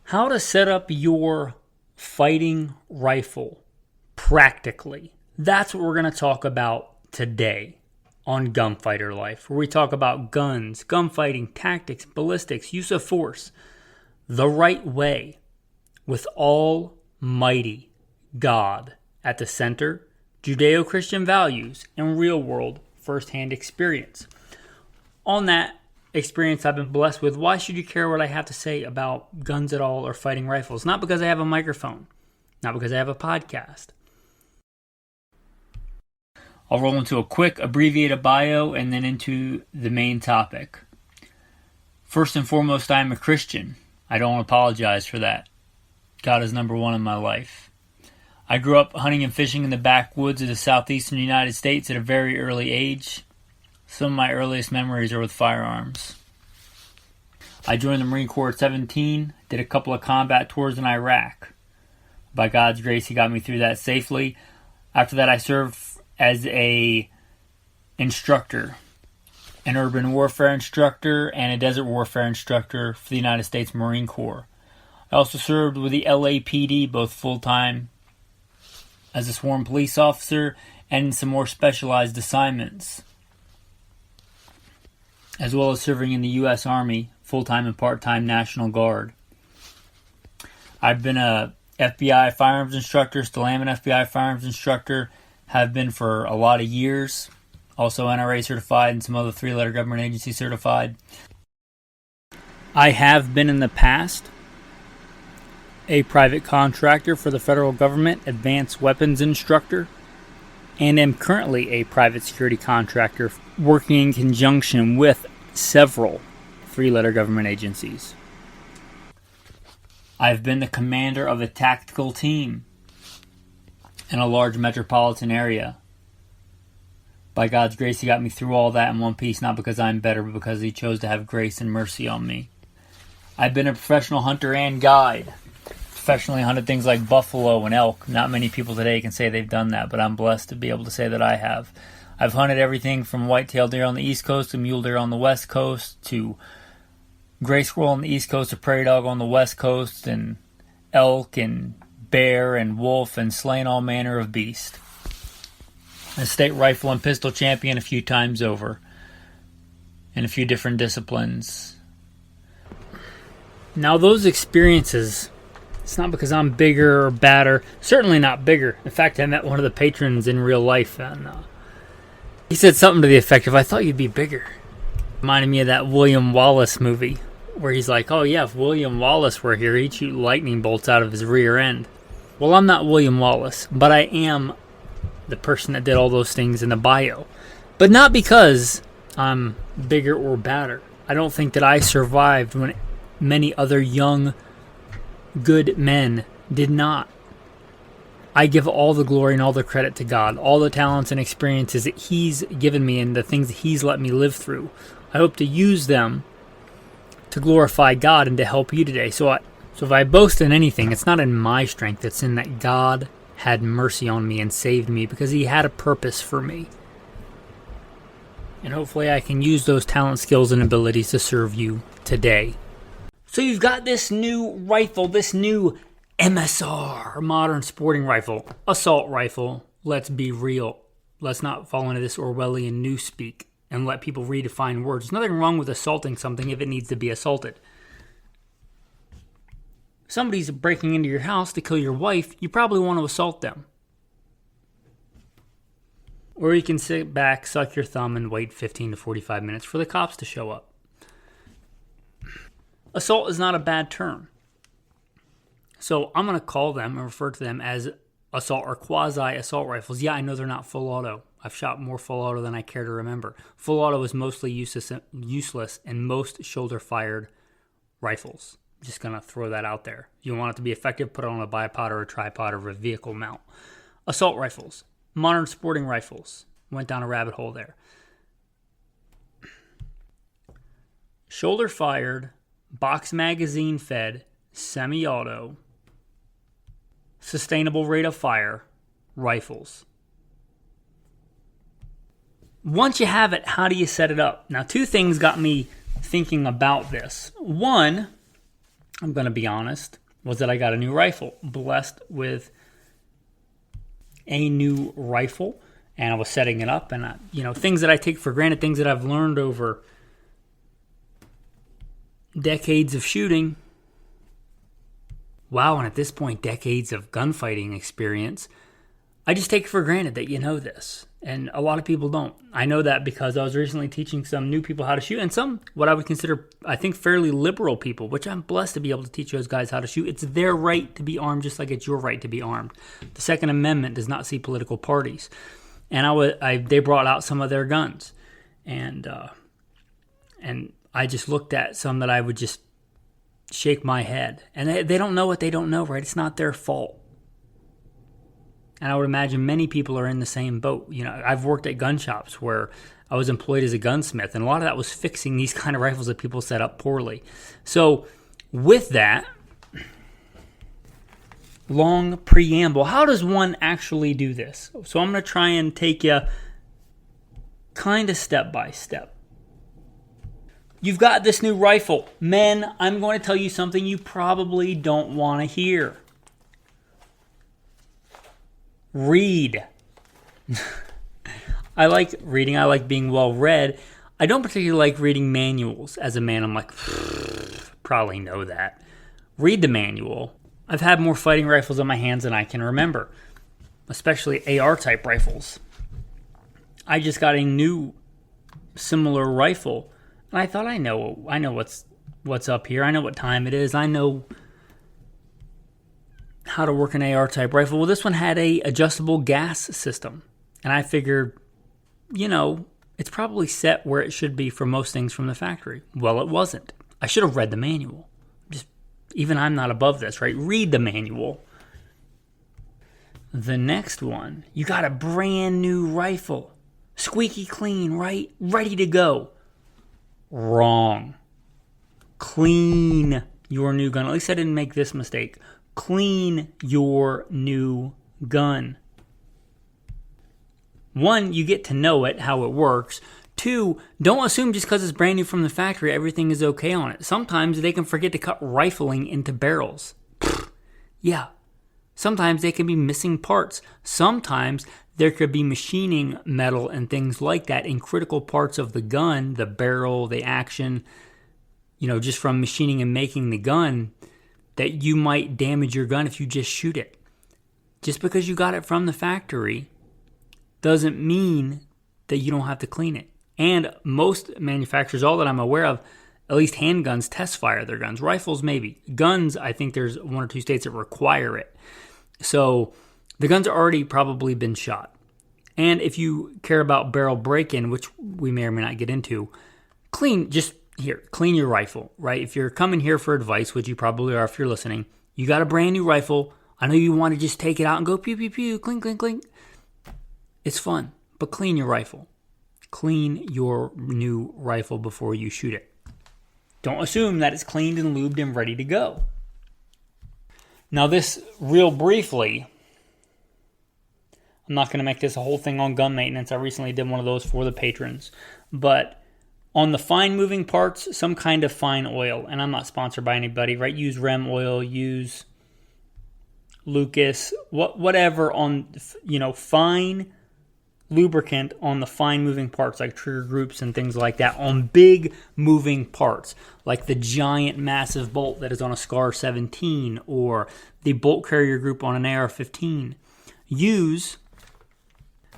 How to set up your fighting rifle practically. That's what we're going to talk about today on Gunfighter Life, where we talk about guns, gunfighting, tactics, ballistics, use of force, the right way, with Almighty God at the center, Judeo-Christian values, and real-world first-hand experience. On that experience I've been blessed with, why should you care what I have to say about guns at all or fighting rifles? Not because I have a microphone, not because I have a podcast. I'll roll into a quick abbreviated bio and then into the main topic. First and foremost, I am a Christian. I don't apologize for that. God is number one in my life. I grew up hunting and fishing in the backwoods of the southeastern United States at a very early age. Some of my earliest memories are with firearms. I joined the Marine Corps at 17, did a couple of combat tours in Iraq. By God's grace, He got me through that safely. After that, I served as an instructor, an urban warfare instructor and a desert warfare instructor for the United States Marine Corps. I also served with the LAPD, both full-time as a sworn police officer and in some more specialized assignments, as well as serving in the U.S. Army, full-time and part-time National Guard. I've been a FBI firearms instructor, still am an FBI firearms instructor, have been for a lot of years, also NRA certified and some other three-letter government agency certified. I have been in the past a private contractor for the federal government, advanced weapons instructor, and am currently a private security contractor working in conjunction with several three-letter government agencies. I've been the commander of a tactical team in a large metropolitan area. By God's grace, He got me through all that in one piece, not because I'm better, but because He chose to have grace and mercy on me. I've been a professional hunter and guide. Professionally hunted things like buffalo and elk. Not many people today can say they've done that, but I'm blessed to be able to say that I have. I've hunted everything from white-tailed deer on the East Coast to mule deer on the West Coast to gray squirrel on the East Coast to prairie dog on the West Coast and elk and bear and wolf and slain all manner of beast. A state rifle and pistol champion a few times over in a few different disciplines. Now those experiences, it's not because I'm bigger or badder. Certainly not bigger. In fact, I met one of the patrons in real life, and he said something to the effect of, "I thought you'd be bigger." Reminded me of that William Wallace movie, where he's like, "Oh yeah, if William Wallace were here, he'd shoot lightning bolts out of his rear end." Well, I'm not William Wallace, but I am the person that did all those things in the bio. But not because I'm bigger or badder. I don't think that I survived when many other young good men did not. I give all the glory and all the credit to God, all the talents and experiences that He's given me and the things that He's let me live through. I hope to use them to glorify God and to help you today. So if I boast in anything, it's not in my strength, it's in that God had mercy on me and saved me because He had a purpose for me. And hopefully I can use those talent, skills, and abilities to serve you today. So you've got this new rifle, this new MSR, modern sporting rifle, assault rifle. Let's be real. Let's not fall into this Orwellian newspeak and let people redefine words. There's nothing wrong with assaulting something if it needs to be assaulted. Somebody's breaking into your house to kill your wife, you probably want to assault them. Or you can sit back, suck your thumb, and wait 15 to 45 minutes for the cops to show up. Assault is not a bad term. So I'm going to call them and refer to them as assault or quasi-assault rifles. Yeah, I know they're not full auto. I've shot more full auto than I care to remember. Full auto is mostly useless in most shoulder-fired rifles. I'm just going to throw that out there. If you want it to be effective, put it on a bipod or a tripod or a vehicle mount. Assault rifles. Modern sporting rifles. Went down a rabbit hole there. Shoulder-fired, box magazine fed, semi-auto, sustainable rate of fire rifles. Once you have it, how do you set it up? Now, two things got me thinking about this. One, I'm going to be honest, was that I got a new rifle. Blessed with a new rifle, and I was setting it up, and things that I take for granted, things that I've learned over decades of shooting. Wow, and at this point, decades of gunfighting experience. I just take it for granted that you know this, and a lot of people don't. I know that because I was recently teaching some new people how to shoot, and some, what I would consider, I think, fairly liberal people, which I'm blessed to be able to teach those guys how to shoot. It's their right to be armed, just like it's your right to be armed. The Second Amendment does not see political parties. And they brought out some of their guns, and I just looked at some that I would just shake my head. And they don't know what they don't know, right? It's not their fault. And I would imagine many people are in the same boat. I've worked at gun shops where I was employed as a gunsmith, and a lot of that was fixing these kind of rifles that people set up poorly. So with that long preamble, how does one actually do this? So I'm going to try and take you kind of step by step. You've got this new rifle. Men, I'm going to tell you something you probably don't want to hear. Read. I like reading. I like being well read. I don't particularly like reading manuals. As a man, I'm like, probably know that. Read the manual. I've had more fighting rifles in my hands than I can remember, especially AR-type rifles. I just got a new similar rifle, and I thought I know what's up here. I know what time it is. I know how to work an AR-type rifle. Well, this one had a adjustable gas system, and I figured, it's probably set where it should be for most things from the factory. Well, it wasn't. I should have read the manual. Even I'm not above this, right? Read the manual. The next one, you got a brand new rifle. Squeaky clean, right? Ready to go. Wrong. Clean your new gun. At least I didn't make this mistake. Clean your new gun. One, you get to know it, how it works. Two, don't assume just because it's brand new from the factory, everything is okay on it. Sometimes they can forget to cut rifling into barrels. Yeah. Sometimes they can be missing parts. Sometimes there could be machining metal and things like that in critical parts of the gun, the barrel, the action, just from machining and making the gun, that you might damage your gun if you just shoot it. Just because you got it from the factory doesn't mean that you don't have to clean it. And most manufacturers, all that I'm aware of, at least handguns, test fire their guns. Rifles, maybe. Guns, I think there's 1 or 2 states that require it. So the guns are already probably been shot. And if you care about barrel break-in, which we may or may not get into, clean your rifle, right? If you're coming here for advice, which you probably are if you're listening, you got a brand new rifle. I know you want to just take it out and go pew, pew, pew, clink, clink, clink. It's fun, but clean your rifle. Clean your new rifle before you shoot it. Don't assume that it's cleaned and lubed and ready to go. Now this, real briefly, I'm not going to make this a whole thing on gun maintenance. I recently did one of those for the patrons. But on the fine moving parts, some kind of fine oil. And I'm not sponsored by anybody, right? Use Rem oil, use Lucas, whatever on, fine lubricant on the fine moving parts like trigger groups and things like that, on big moving parts like the giant massive bolt that is on a SCAR 17 or the bolt carrier group on an AR-15. Use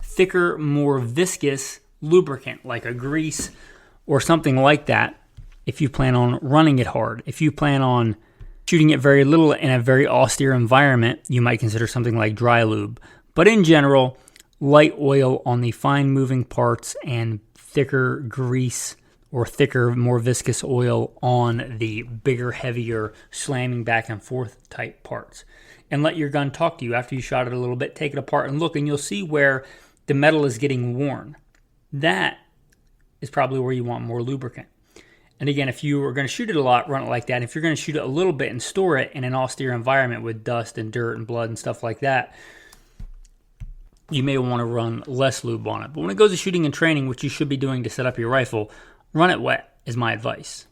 thicker, more viscous lubricant like a grease or something like that if you plan on running it hard. If you plan on shooting it very little in a very austere environment, you might consider something like dry lube. But in general, light oil on the fine moving parts and thicker grease or thicker, more viscous oil on the bigger, heavier, slamming back and forth type parts. And let your gun talk to you after you shot it a little bit. Take it apart and look, and you'll see where the metal is getting worn. That is probably where you want more lubricant. And again, if you are going to shoot it a lot, run it like that. If you're going to shoot it a little bit and store it in an austere environment with dust and dirt and blood and stuff like that, you may want to run less lube on it. But when it goes to shooting and training, which you should be doing to set up your rifle, run it wet is my advice.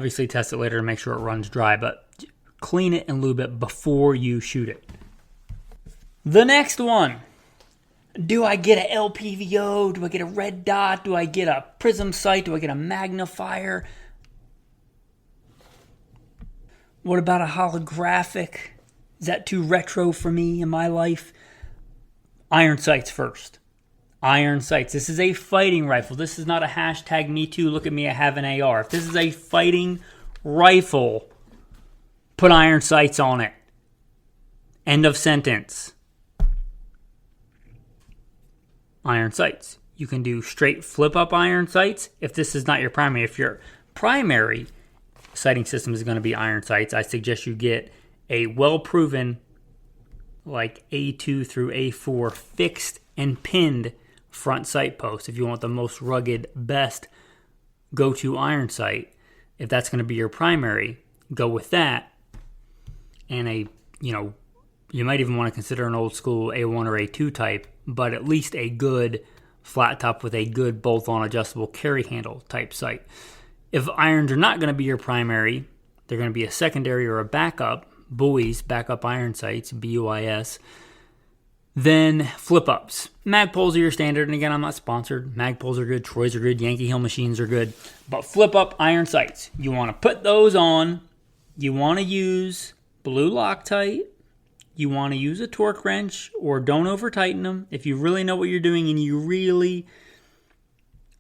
Obviously test it later to make sure it runs dry, but clean it and lube it before you shoot it. The next one. Do I get an LPVO? Do I get a red dot? Do I get a prism sight? Do I get a magnifier? What about a holographic? Is that too retro for me in my life? Iron sights first. Iron sights. This is a fighting rifle. This is not a hashtag me too, look at me, I have an AR. If this is a fighting rifle, put iron sights on it. End of sentence. Iron sights. You can do straight flip-up iron sights if this is not your primary. If your primary sighting system is going to be iron sights, I suggest you get a well-proven, like A2 through A4 fixed and pinned front sight post if you want the most rugged, best go-to iron sight. If that's going to be your primary, go with that. And you might even want to consider an old school A1 or A2 type, but at least a good flat top with a good bolt-on adjustable carry handle type sight. If irons are not going to be your primary, they're going to be a secondary or a backup, buoys, backup iron sights, BUIS, then flip-ups. Magpoles are your standard, and again, I'm not sponsored. Magpoles are good, Troy's are good, Yankee Hill machines are good, but flip-up iron sights. You want to put those on. You want to use blue Loctite. You want to use a torque wrench, or don't over-tighten them. If you really know what you're doing and you really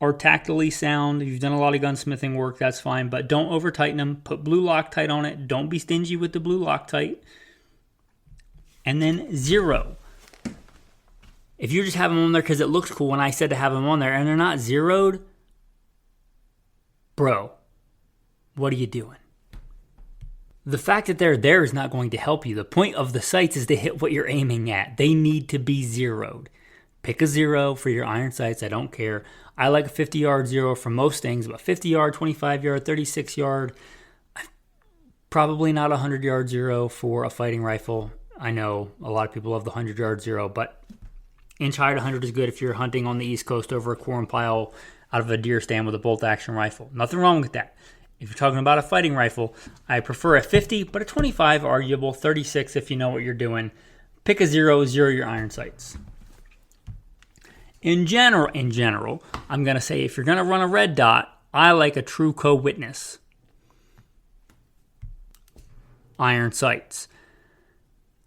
are tactily sound, you've done a lot of gunsmithing work, that's fine, but don't over-tighten them. Put blue Loctite on it. Don't be stingy with the blue Loctite. And then zero. If you just have them on there because it looks cool when I said to have them on there and they're not zeroed, bro, what are you doing? The fact that they're there is not going to help you. The point of the sights is to hit what you're aiming at. They need to be zeroed. Pick a zero for your iron sights. I don't care. I like a 50-yard zero for most things, but 50-yard, 25-yard, 36-yard, probably not a 100-yard zero for a fighting rifle. I know a lot of people love the 100-yard zero, but inch height 100 is good if you're hunting on the East Coast over a corn pile out of a deer stand with a bolt-action rifle. Nothing wrong with that. If you're talking about a fighting rifle, I prefer a 50, but a 25 arguable, 36 if you know what you're doing. Pick a zero, zero your iron sights. In general, I'm going to say if you're going to run a red dot, I like a true co-witness. Iron sights.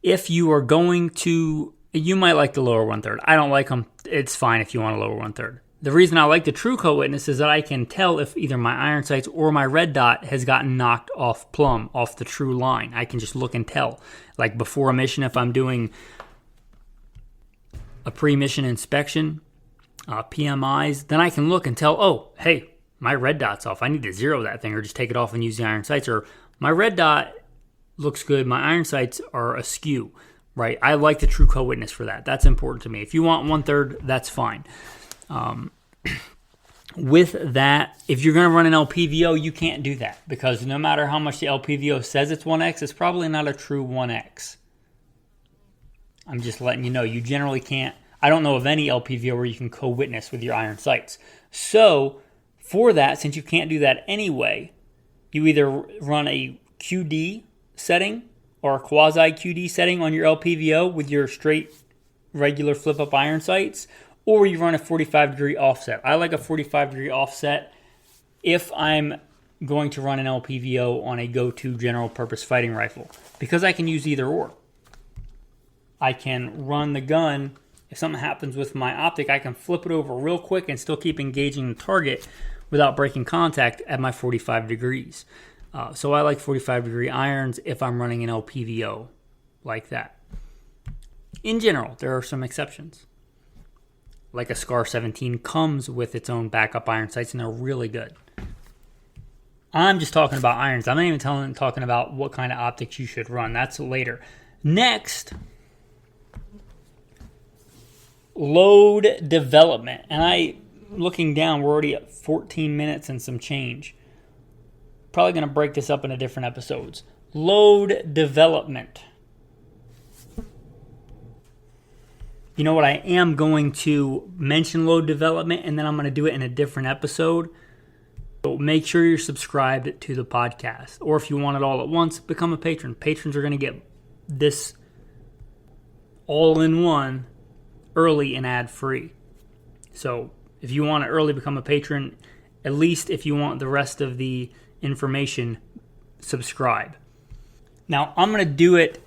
If you are going to, you might like the lower 1/3. I don't like them. It's fine if you want a lower 1/3. The reason I like the true co-witness is that I can tell if either my iron sights or my red dot has gotten knocked off plumb, off the true line. I can just look and tell. Like before a mission, if I'm doing a pre-mission inspection, PMIs, then I can look and tell, oh, hey, my red dot's off. I need to zero that thing or just take it off and use the iron sights. Or my red dot looks good. My iron sights are askew, right? I like the true co-witness for that. That's important to me. If you want 1/3, that's fine. With that, if you're going to run an LPVO, you can't do that because no matter how much the LPVO says it's 1X, it's probably not a true 1X. I'm just letting you know, you generally can't. I don't know of any LPVO where you can co-witness with your iron sights. So for that, since you can't do that anyway, you either run a QD setting or a quasi-QD setting on your LPVO with your straight regular flip-up iron sights, or you run a 45-degree offset. I like a 45-degree offset if I'm going to run an LPVO on a go-to general-purpose fighting rifle because I can use either or. I can run the gun. If something happens with my optic, I can flip it over real quick and still keep engaging the target without breaking contact at my 45 degrees. So I like 45-degree irons if I'm running an LPVO like that. In general, there are some exceptions. Like a Scar 17 comes with its own backup iron sights, and they're really good. I'm just talking about irons. I'm not even talking about what kind of optics you should run. That's later. Next, load development. And looking down, we're already at 14 minutes and some change. Probably going to break this up into different episodes. Load development. You know what? I am going to mention load development, and then I'm going to do it in a different episode. So make sure you're subscribed to the podcast. Or if you want it all at once, become a patron. Patrons are going to get this all in one early and ad free. So if you want to early become a patron, at least if you want the rest of the information, subscribe. Now I'm going to do it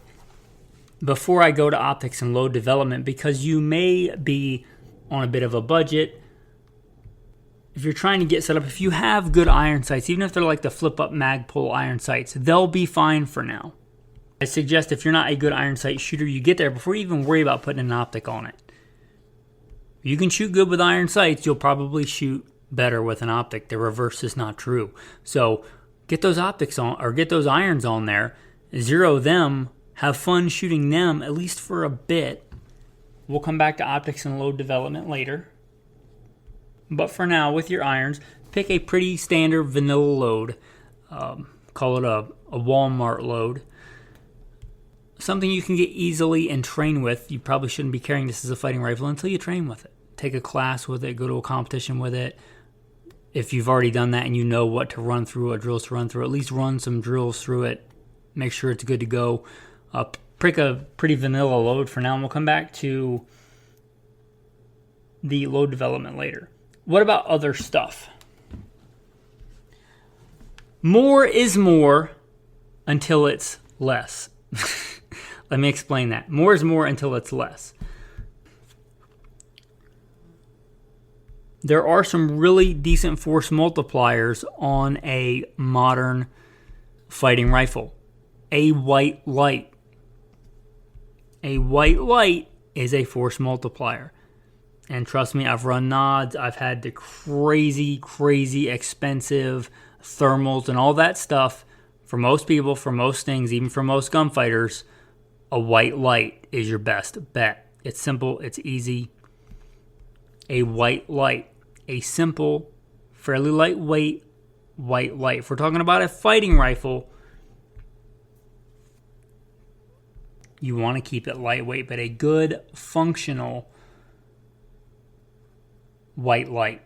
before I go to optics and load development because you may be on a bit of a budget. If you're trying to get set up, if you have good iron sights, even if they're like the flip-up Magpul iron sights, they'll be fine for now. I suggest if you're not a good iron sight shooter, you get there before you even worry about putting an optic on it. You can shoot good with iron sights, you'll probably shoot better with an optic. The reverse is not true. So get those optics on, or get those irons on there, zero them, have fun shooting them at least for a bit. We'll come back to optics and load development later. But for now, with your irons, pick a pretty standard vanilla load. Call it a Walmart load. Something you can get easily and train with. You probably shouldn't be carrying this as a fighting rifle until you train with it. Take a class with it, go to a competition with it. If you've already done that and you know what to run through, what drills to run through, at least run some drills through it. Make sure it's good to go. Pick a pretty vanilla load for now, and we'll come back to the load development later. What about other stuff? More is more until it's less. Let me explain that. More is more until it's less. There are some really decent force multipliers on a modern fighting rifle. A white light. A white light is a force multiplier. And trust me, I've run nods. I've had the crazy, crazy expensive thermals and all that stuff. For most people, for most things, even for most gunfighters, a white light is your best bet. It's simple. It's easy. A white light. A simple, fairly lightweight white light. If we're talking about a fighting rifle, you want to keep it lightweight, but a good, functional white light.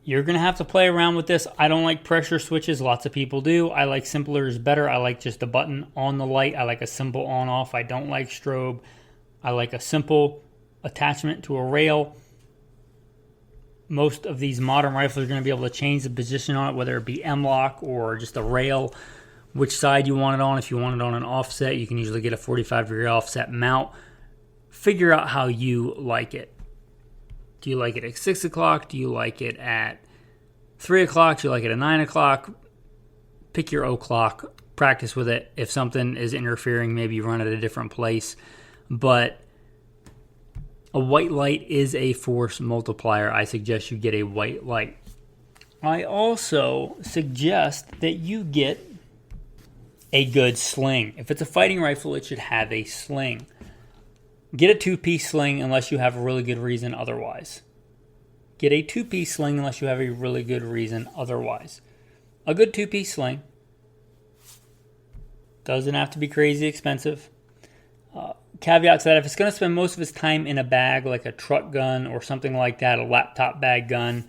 You're going to have to play around with this. I don't like pressure switches. Lots of people do. I like simpler is better. I like just a button on the light. I like a simple on-off. I don't like strobe. I like a simple attachment to a rail. Most of these modern rifles are going to be able to change the position on it, whether it be M-lock or just a rail, which side you want it on. If you want it on an offset, you can usually get a 45-degree offset mount. Figure out how you like it. Do you like it at 6 o'clock? Do you like it at 3 o'clock? Do you like it at 9 o'clock? Pick your o'clock. Practice with it. If something is interfering, maybe you run at a different place. But a white light is a force multiplier. I suggest you get a white light. I also suggest that you get a good sling. If it's a fighting rifle, it should have a sling. Get a two-piece sling unless you have a really good reason otherwise. Get a two-piece sling unless you have a really good reason otherwise. A good two-piece sling doesn't have to be crazy expensive. Caveat to that, if it's going to spend most of its time in a bag, like a truck gun or something like that, a laptop bag gun,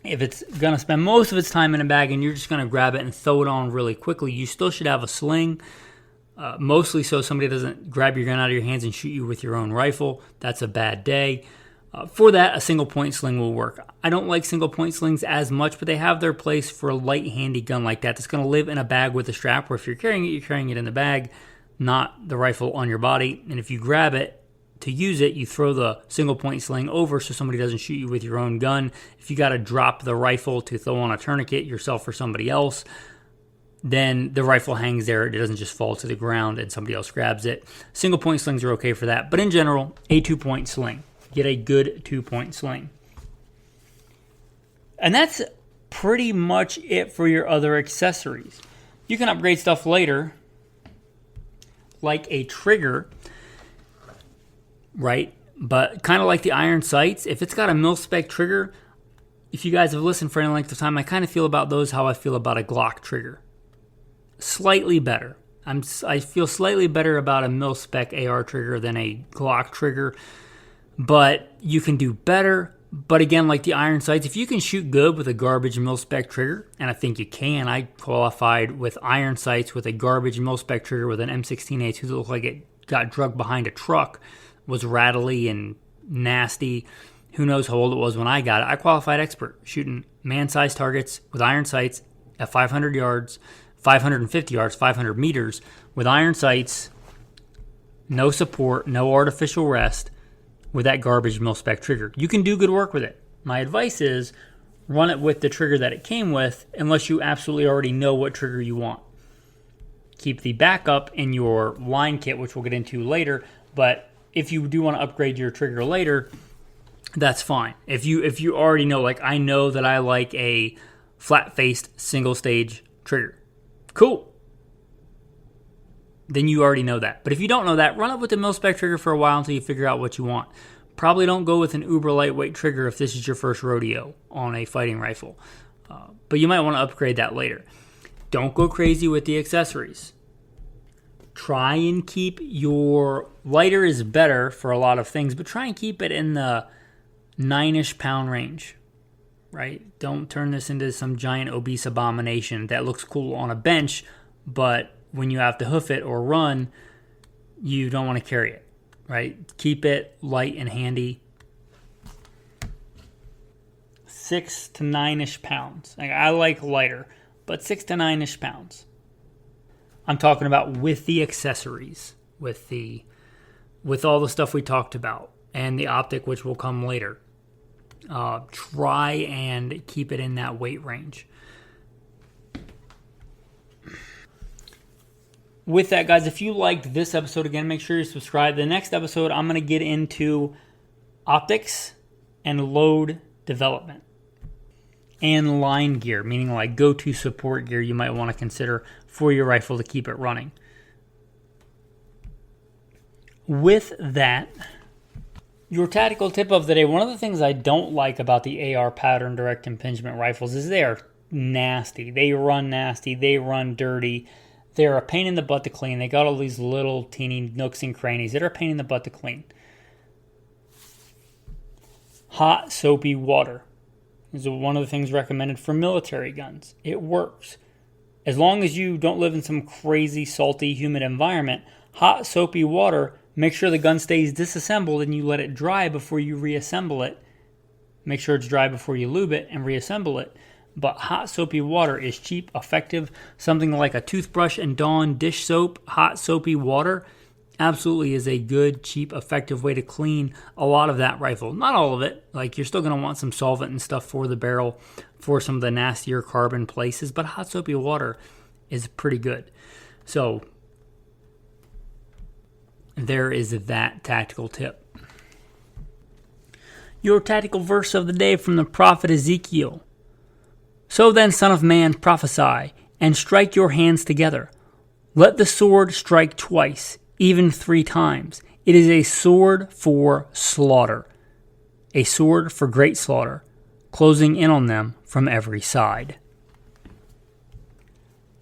if it's going to spend most of its time in a bag and you're just going to grab it and throw it on really quickly, you still should have a sling. Mostly so somebody doesn't grab your gun out of your hands and shoot you with your own rifle. That's a bad day. For that, a single point sling will work. I don't like single point slings as much, but they have their place for a light, handy gun like that that's going to live in a bag with a strap, where if you're carrying it, you're carrying it in the bag, not the rifle on your body. And if you grab it to use it, you throw the single point sling over so somebody doesn't shoot you with your own gun. If you got to drop the rifle to throw on a tourniquet yourself or somebody else, then the rifle hangs there. It doesn't just fall to the ground and somebody else grabs it. Single point slings are okay for that. But in general, a 2-point sling. Get a good 2-point sling. And that's pretty much it for your other accessories. You can upgrade stuff later, like a trigger, right? But kind of like the iron sights, if it's got a mil-spec trigger, if you guys have listened for any length of time, I kind of feel about those how I feel about a Glock trigger. Slightly better. I feel slightly better about a mil-spec AR trigger than a Glock trigger, but you can do better, But again, like the iron sights, if you can shoot good with a garbage mil-spec trigger, and I think you can, I qualified with iron sights with a garbage mil-spec trigger with an M16A2 that looked like it got drugged behind a truck, was rattly and nasty. Who knows how old it was when I got it. I qualified expert, shooting man-sized targets with iron sights at 500 yards, 550 yards, 500 meters, with iron sights, no support, no artificial rest, with that garbage mil-spec trigger. You can do good work with it. My advice is run it with the trigger that it came with unless you absolutely already know what trigger you want. Keep the backup in your line kit, which we'll get into later, but if you do want to upgrade your trigger later, that's fine. If you already know, like I know that I like a flat-faced single-stage trigger. Cool. Then you already know that. But if you don't know that, run it with the mil-spec trigger for a while until you figure out what you want. Probably don't go with an uber lightweight trigger if this is your first rodeo on a fighting rifle. But you might want to upgrade that later. Don't go crazy with the accessories. Try and keep your... Lighter is better for a lot of things, but try and keep it in the 9-ish pound range. Right? Don't turn this into some giant obese abomination that looks cool on a bench, but when you have to hoof it or run, you don't want to carry it, right? Keep it light and handy. 6 to 9-ish pounds. I like lighter, but 6 to 9-ish pounds. I'm talking about with the accessories, with all the stuff we talked about, and the optic, which will come later. Try and keep it in that weight range. With that, guys, if you liked this episode, again, make sure you subscribe. The next episode, I'm going to get into optics and load development and line gear, meaning like go-to support gear you might want to consider for your rifle to keep it running. With that, your tactical tip of the day, one of the things I don't like about the AR pattern direct impingement rifles is they are nasty. They run nasty. They run dirty. They're a pain in the butt to clean. They got all these little teeny nooks and crannies that are a pain in the butt to clean. Hot, soapy water is one of the things recommended for military guns. It works. As long as you don't live in some crazy, salty, humid environment, hot, soapy water, make sure the gun stays disassembled and you let it dry before you reassemble it. Make sure it's dry before you lube it and reassemble it. But hot soapy water is cheap, effective. Something like a toothbrush and Dawn dish soap, hot soapy water, absolutely is a good, cheap, effective way to clean a lot of that rifle. Not all of it. Like, you're still going to want some solvent and stuff for the barrel for some of the nastier carbon places, but hot soapy water is pretty good. So there is that tactical tip. Your tactical verse of the day from the prophet Ezekiel. So then, son of man, prophesy, and strike your hands together. Let the sword strike twice, even 3 times. It is a sword for slaughter, a sword for great slaughter, closing in on them from every side.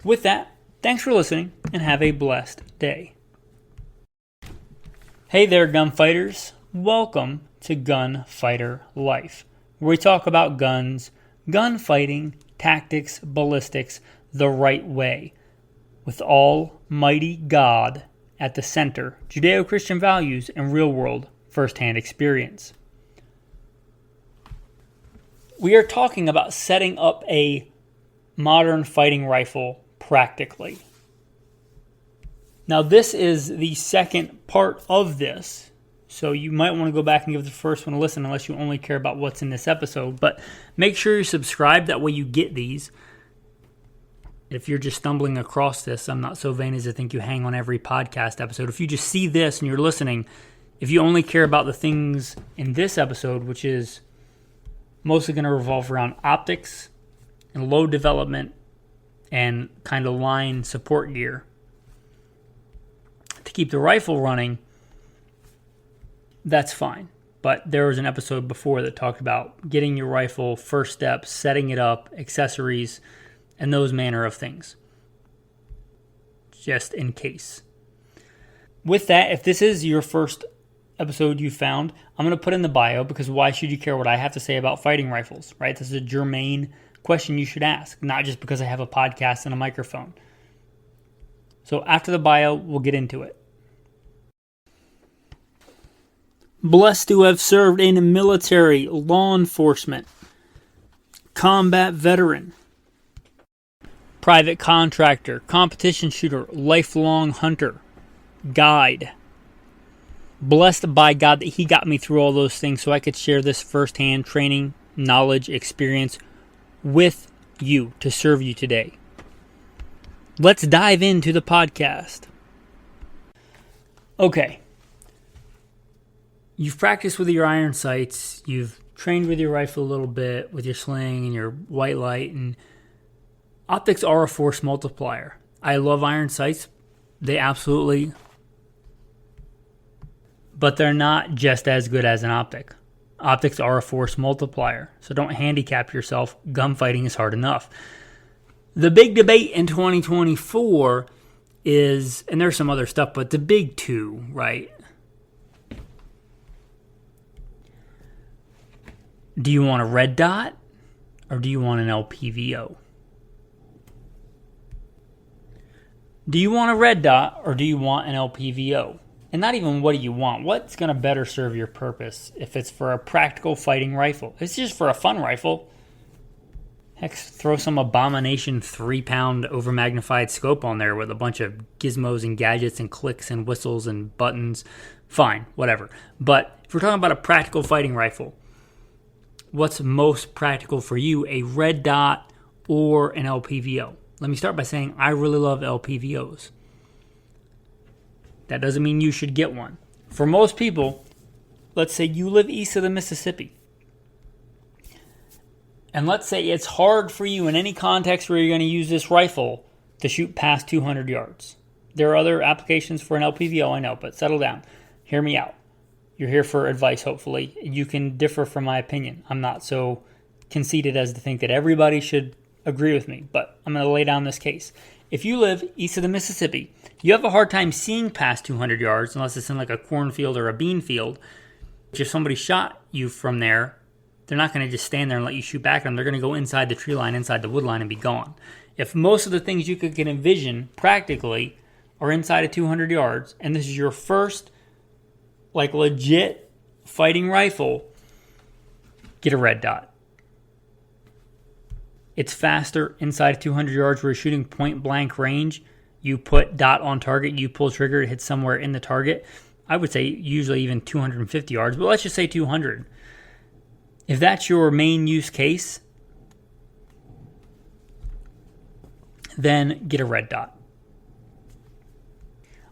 With that, thanks for listening, and have a blessed day. Hey there, gunfighters. Welcome to Gunfighter Life, where we talk about guns, gunfighting, tactics, ballistics, the right way, with Almighty God at the center, Judeo-Christian values, and real-world first-hand experience. We are talking about setting up a modern fighting rifle practically. Now, this is the second part of this, so you might want to go back and give the first one a listen unless you only care about what's in this episode. But make sure you're subscribed. That way you get these. If you're just stumbling across this, I'm not so vain as to think you hang on every podcast episode. If you just see this and you're listening, if you only care about the things in this episode, which is mostly going to revolve around optics and load development and kind of line support gear to keep the rifle running, that's fine. But there was an episode before that talked about getting your rifle, first steps, setting it up, accessories, and those manner of things. Just in case. With that, if this is your first episode you found, I'm going to put in the bio, because why should you care what I have to say about fighting rifles, right? This is a germane question you should ask, not just because I have a podcast and a microphone. So after the bio, we'll get into it. Blessed to have served in the military, law enforcement, combat veteran, private contractor, competition shooter, lifelong hunter, guide. Blessed by God that He got me through all those things so I could share this firsthand training, knowledge, experience with you to serve you today. Let's dive into the podcast. Okay. You've practiced with your iron sights. You've trained with your rifle a little bit, with your sling and your white light. And optics are a force multiplier. I love iron sights. They absolutely... But they're not just as good as an optic. Optics are a force multiplier. So don't handicap yourself. Gunfighting is hard enough. The big debate in 2024 is, and there's some other stuff, but the big two, right? Do you want a red dot or do you want an LPVO? Do you want a red dot or do you want an LPVO? And not even what do you want. What's going to better serve your purpose if it's for a practical fighting rifle? If it's just for a fun rifle, heck, throw some abomination 3-pound overmagnified scope on there with a bunch of gizmos and gadgets and clicks and whistles and buttons. Fine, whatever. But if we're talking about a practical fighting rifle, what's most practical for you, a red dot or an LPVO? Let me start by saying I really love LPVOs. That doesn't mean you should get one. For most people, let's say you live east of the Mississippi. And let's say it's hard for you in any context where you're going to use this rifle to shoot past 200 yards. There are other applications for an LPVO, I know, but settle down. Hear me out. You're here for advice, hopefully. You can differ from my opinion. I'm not so conceited as to think that everybody should agree with me, but I'm going to lay down this case. If you live east of the Mississippi, you have a hard time seeing past 200 yards unless it's in like a cornfield or a bean field. If somebody shot you from there, they're not going to just stand there and let you shoot back at them. They're going to go inside the tree line, inside the wood line, and be gone. If most of the things you can envision practically are inside of 200 yards, and this is your first like legit fighting rifle, get a red dot. It's faster inside 200 yards where you're shooting point blank range. You put dot on target, you pull trigger, it hits somewhere in the target. I would say usually even 250 yards, but let's just say 200. If that's your main use case, then get a red dot.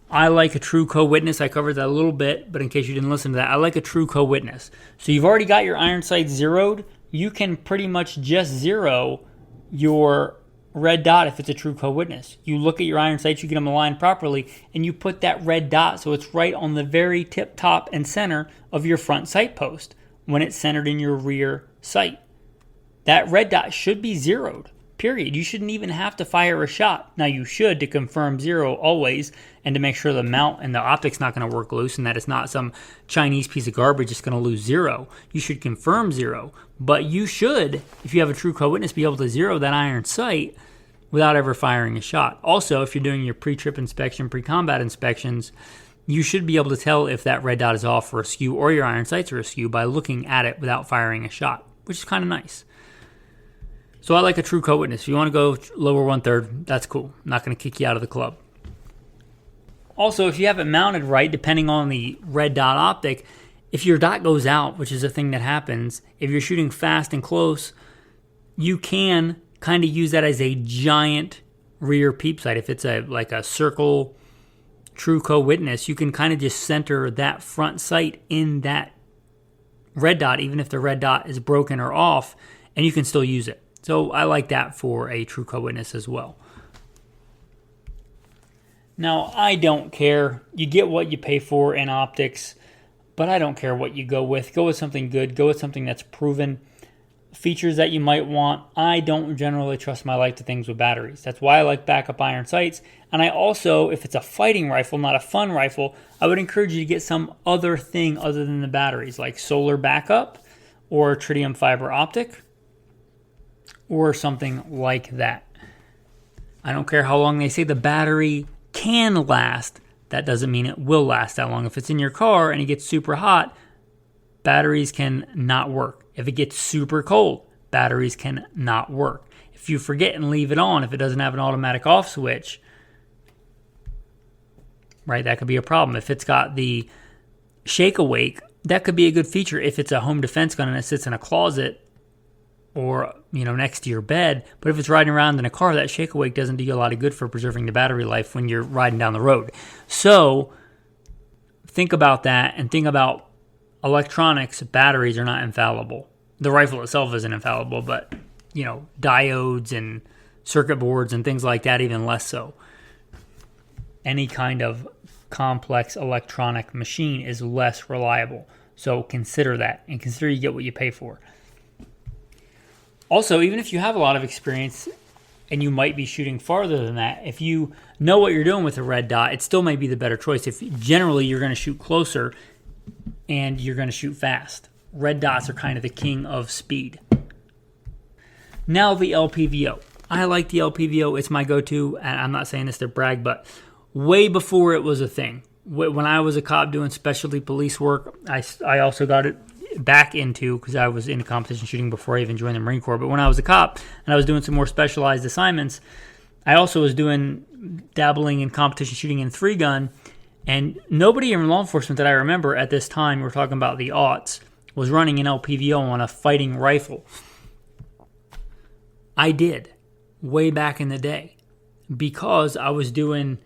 I like a true co-witness. I covered that a little bit, but in case you didn't listen to that, I like a true co-witness. So you've already got your iron sights zeroed. You can pretty much just zero your red dot if it's a true co-witness. You look at your iron sights, you get them aligned properly, and you put that red dot so it's right on the very tip top and center of your front sight post when it's centered in your rear sight. That red dot should be zeroed, period. You shouldn't even have to fire a shot. Now you should to confirm zero always and to make sure the mount and the optic's not going to work loose and that it's not some Chinese piece of garbage that's going to lose zero. You should confirm zero. But you should, if you have a true co-witness, be able to zero that iron sight without ever firing a shot. Also, if you're doing your pre-trip inspection, pre-combat inspections, you should be able to tell if that red dot is off or askew or your iron sights are askew by looking at it without firing a shot, which is kind of nice. So I like a true co-witness. If you want to go lower 1/3, that's cool. I'm not going to kick you out of the club. Also, if you have it mounted right, depending on the red dot optic, if your dot goes out, which is a thing that happens, if you're shooting fast and close, you can kind of use that as a giant rear peep sight. If it's like a circle true co-witness, you can kind of just center that front sight in that red dot, even if the red dot is broken or off, and you can still use it. So I like that for a true co-witness as well. Now, I don't care. You get what you pay for in optics, but I don't care what you go with. Go with something good. Go with something that's proven. features that you might want, I don't generally trust my light to things with batteries. That's why I like backup iron sights. And I also, if it's a fighting rifle, not a fun rifle, I would encourage you to get some other thing other than the batteries, like solar backup or tritium fiber optic or something like that. I don't care how long they say the battery can last. That doesn't mean it will last that long. If it's in your car and it gets super hot, batteries can not work. If it gets super cold, batteries can not work. If you forget and leave it on, if it doesn't have an automatic off switch, right, that could be a problem. If it's got the shake awake, that could be a good feature if it's a home defense gun and it sits in a closet or, next to your bed. But if it's riding around in a car, that shake awake doesn't do you a lot of good for preserving the battery life when you're riding down the road. So think about that and think about electronics. Batteries are not infallible. The rifle itself isn't infallible, but, diodes and circuit boards and things like that, even less so. Any kind of complex electronic machine is less reliable. So consider that and consider you get what you pay for. Also, even if you have a lot of experience and you might be shooting farther than that, if you know what you're doing with a red dot, it still may be the better choice. If generally you're going to shoot closer and you're going to shoot fast. Red dots are kind of the king of speed. Now the LPVO. I like the LPVO. It's my go-to. And I'm not saying this to brag, but way before it was a thing. When I was a cop doing specialty police work, I also got it back into, because I was into competition shooting before I even joined the Marine Corps. But when I was a cop and I was doing some more specialized assignments, I also was dabbling in competition shooting in 3-gun. And nobody in law enforcement that I remember at this time, we're talking about the aughts, was running an LPVO on a fighting rifle. I did, way back in the day, because I was doing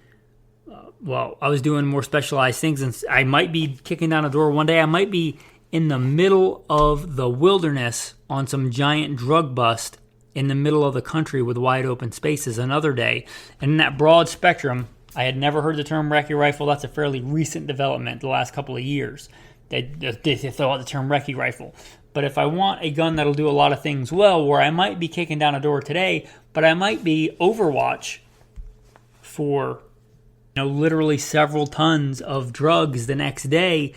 more specialized things. And I might be kicking down a door one day. I might be in the middle of the wilderness on some giant drug bust in the middle of the country with wide open spaces another day. And in that broad spectrum, I had never heard the term recce rifle. That's a fairly recent development the last couple of years. They throw out the term recce rifle. But if I want a gun that'll do a lot of things well, where I might be kicking down a door today, but I might be Overwatch for literally several tons of drugs the next day,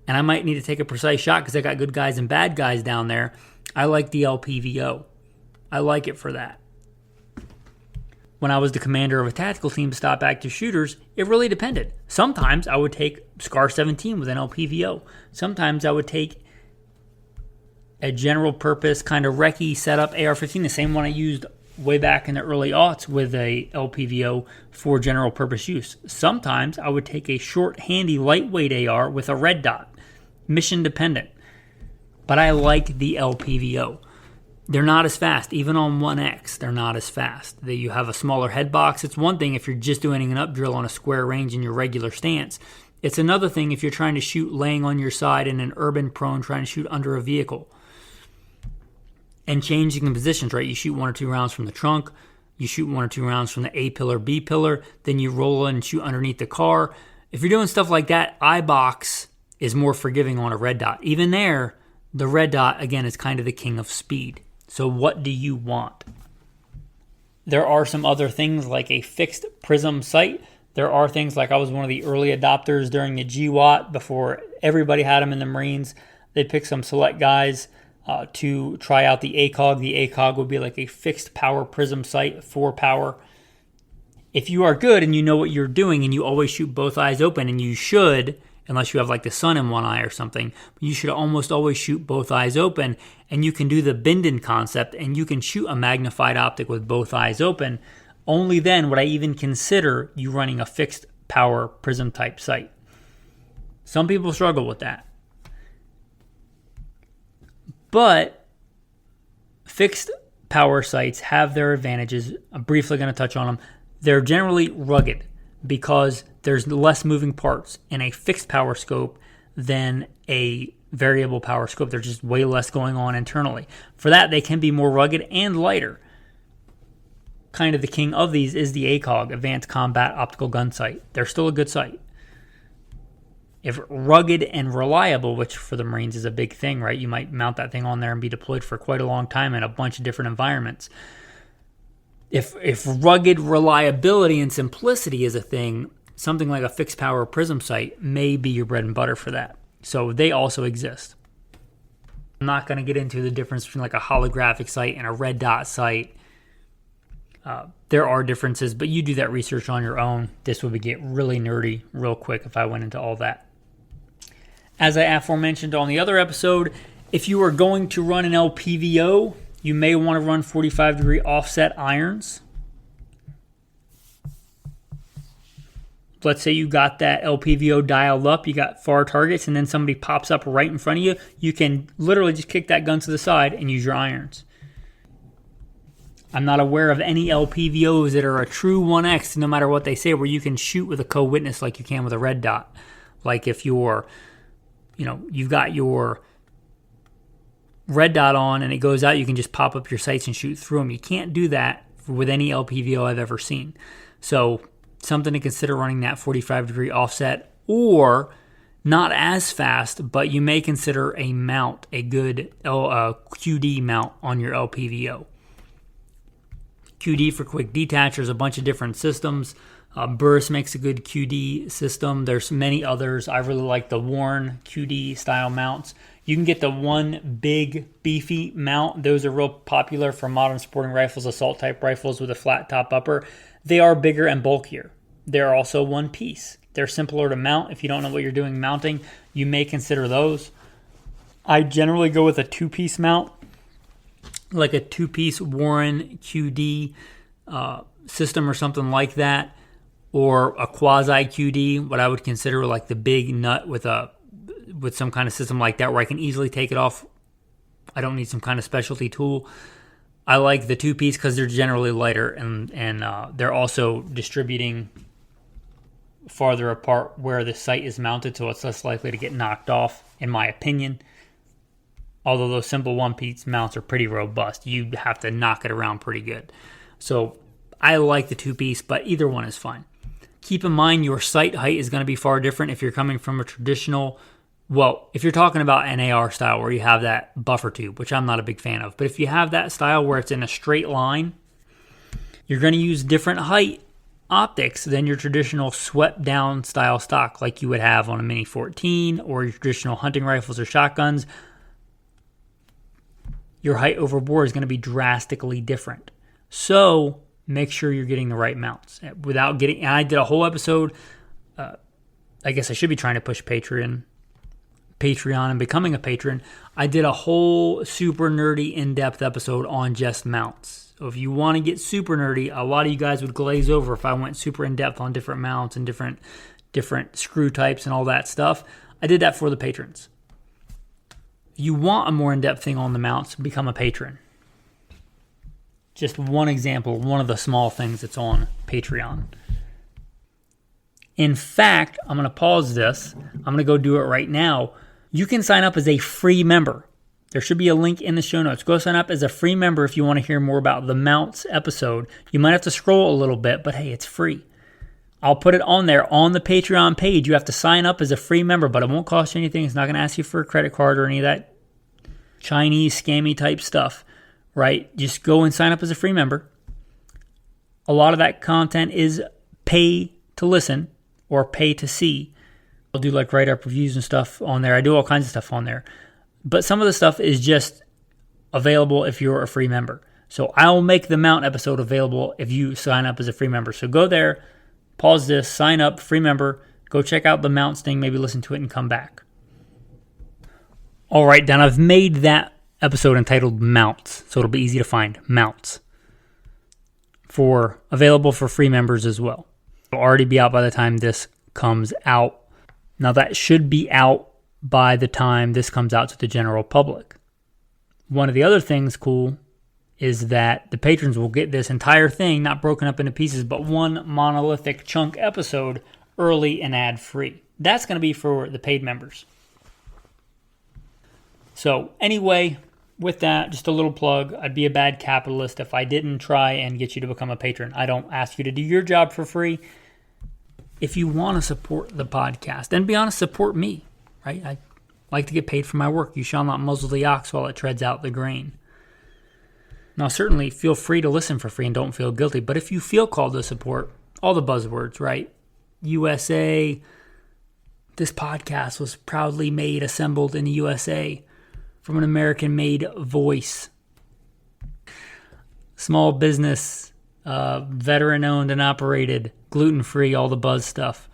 and I might need to take a precise shot because I got good guys and bad guys down there, I like the LPVO. I like it for that. When I was the commander of a tactical team to stop active shooters, it really depended. Sometimes I would take SCAR 17 with an LPVO. Sometimes I would take a general purpose kind of recce setup AR-15, the same one I used way back in the early aughts with a LPVO for general purpose use. Sometimes I would take a short, handy, lightweight AR with a red dot. Mission dependent. But I like the LPVO. They're not as fast. Even on 1X, they're not as fast. You have a smaller head box. It's one thing if you're just doing an up drill on a square range in your regular stance. It's another thing if you're trying to shoot laying on your side in an urban prone, trying to shoot under a vehicle. And changing the positions, right? You shoot 1 or 2 rounds from the trunk. You shoot 1 or 2 rounds from the A pillar, B pillar. Then you roll in and shoot underneath the car. If you're doing stuff like that, iBox is more forgiving on a red dot. Even there, the red dot, again, is kind of the king of speed. So what do you want? There are some other things like a fixed prism sight. There are things like I was one of the early adopters during the GWAT before everybody had them in the Marines. They picked some select guys to try out the ACOG. The ACOG would be like a fixed power prism sight for power. If you are good and you know what you're doing and you always shoot both eyes open, and you should, unless you have like the sun in one eye or something, you should almost always shoot both eyes open, and you can do the Binden concept and you can shoot a magnified optic with both eyes open. Only then would I even consider you running a fixed power prism type sight. Some people struggle with that. But fixed power sights have their advantages. I'm briefly going to touch on them. They're generally rugged because there's less moving parts in a fixed power scope than a variable power scope. There's just way less going on internally. For that, they can be more rugged and lighter. Kind of the king of these is the ACOG, Advanced Combat Optical Gun Sight. They're still a good sight. If rugged and reliable, which for the Marines is a big thing, right? You might mount that thing on there and be deployed for quite a long time in a bunch of different environments. If rugged reliability and simplicity is a thing, something like a fixed power prism sight may be your bread and butter for that. So they also exist. I'm not going to get into the difference between like a holographic sight and a red dot sight. There are differences, but you do that research on your own. This would get really nerdy real quick if I went into all that. As I aforementioned on the other episode, if you are going to run an LPVO, you may want to run 45-degree offset irons. Let's say you got that LPVO dialed up, you got far targets, and then somebody pops up right in front of you. You can literally just kick that gun to the side and use your irons. I'm not aware of any LPVOs that are a true 1X, no matter what they say, where you can shoot with a co-witness like you can with a red dot. Like if you've got your red dot on and it goes out, you can just pop up your sights and shoot through them. You can't do that with any LPVO I've ever seen. So something to consider running that 45-degree offset, or not as fast, but you may consider a mount, a good QD mount on your LPVO. QD for quick detach. There's a bunch of different systems. Burris makes a good QD system. There's many others. I really like the Warren QD style mounts. You can get the one big beefy mount. Those are real popular for modern sporting rifles, assault type rifles with a flat top upper. They are bigger and bulkier. They're also one piece. They're simpler to mount. If you don't know what you're doing mounting, you may consider those. I generally go with a two-piece mount, like a two-piece Warren QD system or something like that, or a quasi QD, what I would consider like the big nut with some kind of system like that where I can easily take it off. I don't need some kind of specialty tool. I like the two-piece because they're generally lighter and they're also distributing farther apart where the sight is mounted, so it's less likely to get knocked off, in my opinion. Although those simple one-piece mounts are pretty robust. You have to knock it around pretty good. So I like the two-piece, but either one is fine. Keep in mind your sight height is going to be far different if you're coming from a traditional, if you're talking about an AR style where you have that buffer tube, which I'm not a big fan of. But if you have that style where it's in a straight line, you're going to use different height optics than your traditional swept down style stock like you would have on a Mini 14 or your traditional hunting rifles or shotguns. Your height over bore is going to be drastically different. So make sure you're getting the right mounts. And I did a whole episode, I guess I should be trying to push Patreon and becoming a patron. I did a whole super nerdy in-depth episode on just mounts. So if you want to get super nerdy, a lot of you guys would glaze over if I went super in-depth on different mounts and different screw types and all that stuff. I did that for the patrons. If you want a more in-depth thing on the mounts, become a patron. Just one example, one of the small things that's on Patreon. In fact, I'm going to pause this. I'm going to go do it right now. You can sign up as a free member. There should be a link in the show notes. Go sign up as a free member if you want to hear more about the mounts episode. You might have to scroll a little bit, but hey, it's free. I'll put it on there on the Patreon page. You have to sign up as a free member, but it won't cost you anything. It's not going to ask you for a credit card or any of that Chinese scammy type stuff, right? Just go and sign up as a free member. A lot of that content is pay to listen or pay to see. I'll do like write-up reviews and stuff on there. I do all kinds of stuff on there. But some of the stuff is just available if you're a free member. So I'll make the mount episode available if you sign up as a free member. So go there, pause this, sign up, free member, go check out the mounts thing, maybe listen to it and come back. All right, Dan, I've made that episode entitled Mounts, so it'll be easy to find, Mounts, available for free members as well. It'll already be out by the time this comes out. Now that should be out by the time this comes out to the general public. One of the other things cool is that the patrons will get this entire thing, not broken up into pieces, but one monolithic chunk episode early and ad-free. That's going to be for the paid members. So anyway, with that, just a little plug. I'd be a bad capitalist if I didn't try and get you to become a patron. I don't ask you to do your job for free. if you want to support the podcast, and be honest, support me, right? I like to get paid for my work. You shall not muzzle the ox while it treads out the grain. Now, certainly feel free to listen for free and don't feel guilty. But if you feel called to support, all the buzzwords, right? USA, this podcast was proudly made, assembled in the USA from an American-made voice. Small business, veteran-owned and operated, gluten-free, all the buzz stuff.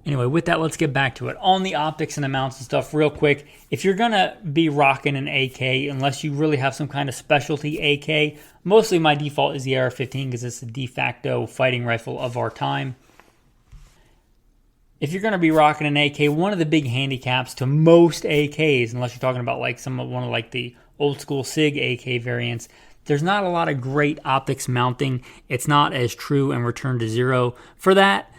Anyway, with that, let's get back to it. On the optics and the mounts and stuff, real quick, if you're going to be rocking an AK, unless you really have some kind of specialty AK, mostly my default is the AR-15 because it's the de facto fighting rifle of our time. If you're going to be rocking an AK, one of the big handicaps to most AKs, unless you're talking about like one of like the old school SIG AK variants, there's not a lot of great optics mounting. It's not as true and return to zero. For that,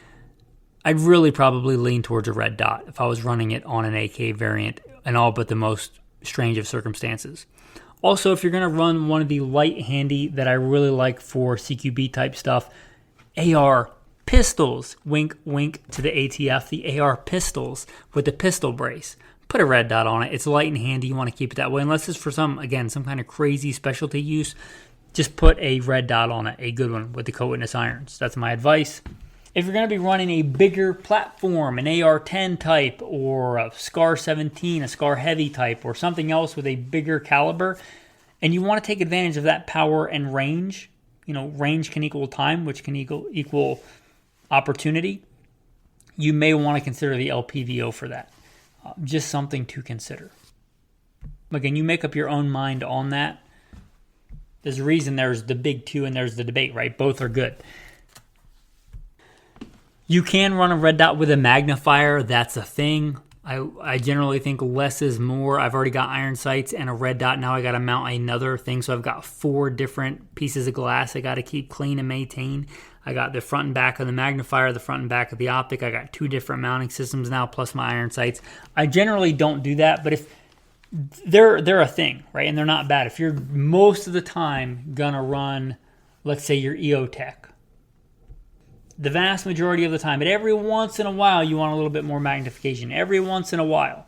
I'd really probably lean towards a red dot if I was running it on an AK variant in all but the most strange of circumstances. Also, if you're going to run one of the light handy that I really like for CQB type stuff, AR pistols, wink, wink to the ATF, the AR pistols with the pistol brace. Put a red dot on it. It's light and handy. You want to keep it that way. Unless it's for some kind of crazy specialty use, just put a red dot on it, a good one with the co-witness irons. That's my advice. If you're going to be running a bigger platform, an AR-10 type or a SCAR 17, a SCAR Heavy type or something else with a bigger caliber, and you want to take advantage of that power and range, range can equal time, which can equal opportunity, you may want to consider the LPVO for that. Just something to consider. Again, you make up your own mind on that. There's a reason there's the big two and there's the debate, right? Both are good. You can run a red dot with a magnifier. That's a thing. I generally think less is more. I've already got iron sights and a red dot. Now I got to mount another thing. So I've got 4 different pieces of glass I got to keep clean and maintain. I got the front and back of the magnifier, the front and back of the optic. I got 2 different mounting systems now, plus my iron sights. I generally don't do that, but if they're a thing, right? And they're not bad. If you're most of the time gonna run, let's say your EOTech, the vast majority of the time, but every once in a while you want a little bit more magnification. Every once in a while,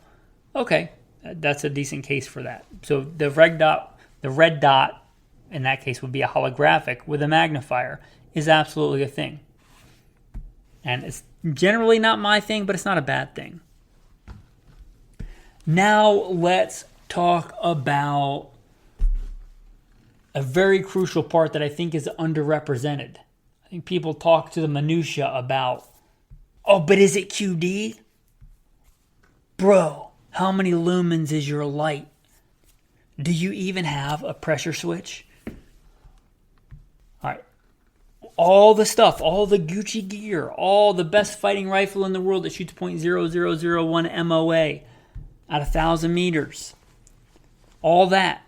okay, that's a decent case for that. So the red dot in that case would be a holographic with a magnifier. Is absolutely a thing. And it's generally not my thing, but it's not a bad thing. Now let's talk about a very crucial part that I think is underrepresented. I think people talk to the minutia about, oh, but is it QD? Bro, how many lumens is your light? Do you even have a pressure switch? All right. All the stuff, all the Gucci gear, all the best fighting rifle in the world that shoots .0001 MOA at 1,000 meters. All that.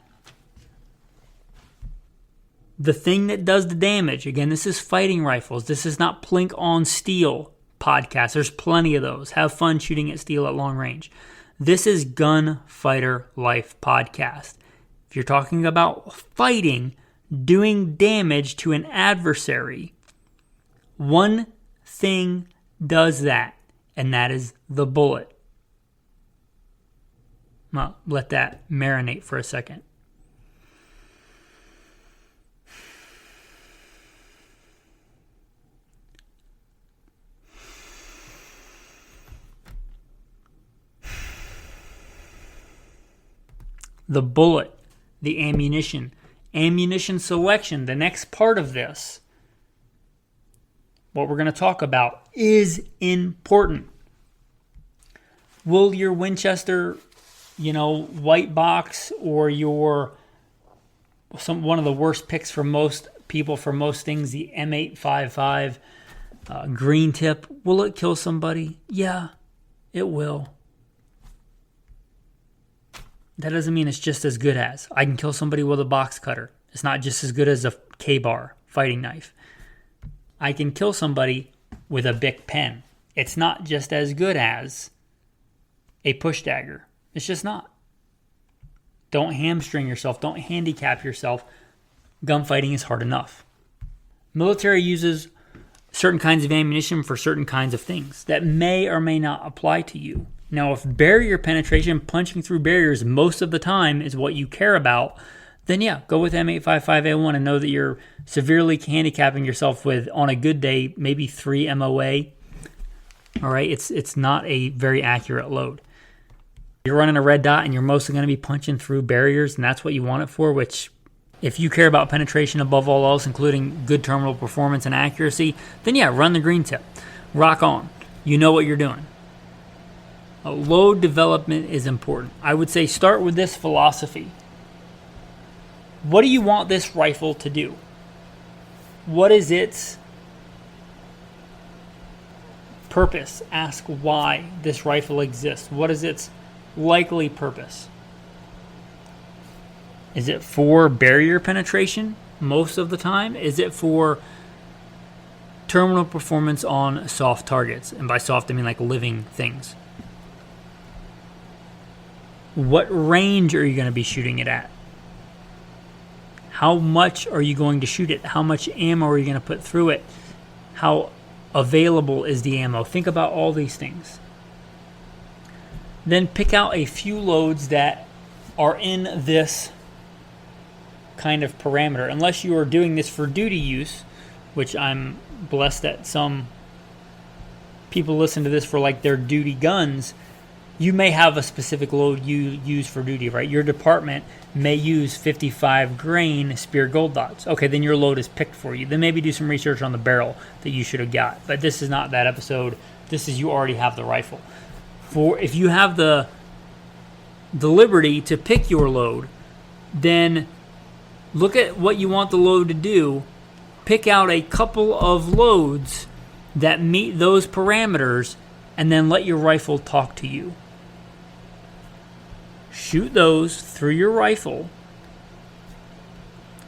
The thing that does the damage, again, this is fighting rifles. This is not Plink on Steel podcast. There's plenty of those. Have fun shooting at steel at long range. This is Gunfighter Life podcast. If you're talking about fighting, doing damage to an adversary, one thing does that, and that is the bullet. Well, let that marinate for a second. The bullet, the ammunition selection, the next part of this, what we're going to talk about, is important. Will your Winchester, white box, or one of the worst picks for most people for most things, the M855 green tip, will it kill somebody? Yeah, it will. That doesn't mean it's just as good as. I can kill somebody with a box cutter. It's not just as good as a K-bar fighting knife. I can kill somebody with a Bic pen. It's not just as good as a push dagger. It's just not. Don't hamstring yourself. Don't handicap yourself. Gunfighting is hard enough. Military uses certain kinds of ammunition for certain kinds of things that may or may not apply to you. Now, if barrier penetration, punching through barriers most of the time is what you care about, then yeah, go with M855A1 and know that you're severely handicapping yourself with, on a good day, maybe 3 MOA. All right, it's not a very accurate load. You're running a red dot and you're mostly going to be punching through barriers, and that's what you want it for, which, if you care about penetration above all else, including good terminal performance and accuracy, then yeah, run the green tip. Rock on. You know what you're doing. Load development is important. I would say start with this philosophy. What do you want this rifle to do? What is its purpose? Ask why this rifle exists. What is its likely purpose? Is it for barrier penetration most of the time? Is it for terminal performance on soft targets? And by soft, I mean like living things. What range are you going to be shooting it at? How much are you going to shoot it? How much ammo are you going to put through it? How available is the ammo? Think about all these things. Then pick out a few loads that are in this kind of parameter. Unless you are doing this for duty use, which I'm blessed that some people listen to this for like their duty guns, you may have a specific load you use for duty, right? Your department may use 55 grain spear gold dots. Okay, then your load is picked for you. Then maybe do some research on the barrel that you should have got. But this is not that episode. This is you already have the rifle. For if you have the liberty to pick your load, then look at what you want the load to do. Pick out a couple of loads that meet those parameters, and then let your rifle talk to you. Shoot those through your rifle.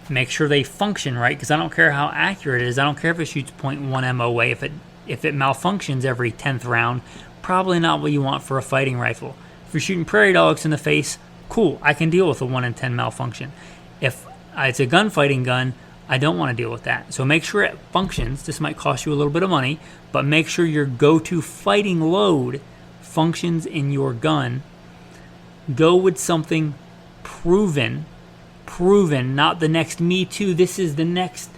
Make sure they function right, because I don't care how accurate it is. I don't care if it shoots 0.1 MOA. If it malfunctions every 10th round, probably not what you want for a fighting rifle. If you're shooting prairie dogs in the face, cool, I can deal with a 1 in 10 malfunction. If it's a gunfighting gun, I don't want to deal with that. So make sure it functions. This might cost you a little bit of money, but make sure your go-to fighting load functions in your gun. Go with something proven, not the next Me Too. This is the next,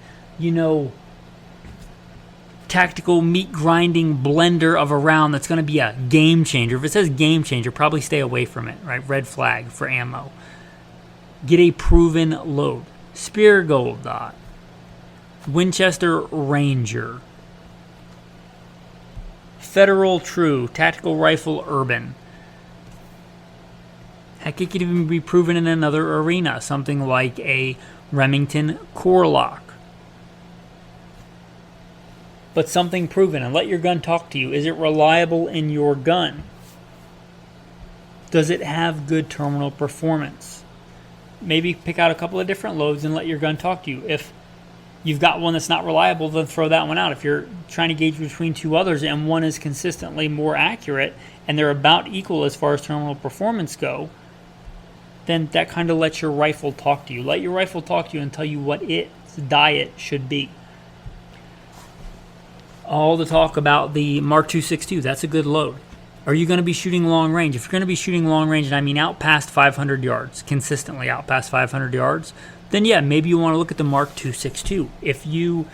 tactical meat grinding blender of a round that's going to be a game changer. If it says game changer, probably stay away from it, right? Red flag for ammo. Get a proven load. Spear gold dot. Winchester Ranger. Federal True. Tactical Rifle Urban. Heck, it could even be proven in another arena. Something like a Remington Corelock. But something proven, and let your gun talk to you. Is it reliable in your gun? Does it have good terminal performance? Maybe pick out a couple of different loads and let your gun talk to you. If you've got one that's not reliable, then throw that one out. If you're trying to gauge between two others and one is consistently more accurate and they're about equal as far as terminal performance go, then that kind of lets your rifle talk to you. Let your rifle talk to you and tell you what its diet should be. All the talk about the Mark 262, that's a good load. Are you going to be shooting long range? If you're going to be shooting long range, and I mean out past 500 yards, consistently out past 500 yards, then yeah, maybe you want to look at the Mark 262. If you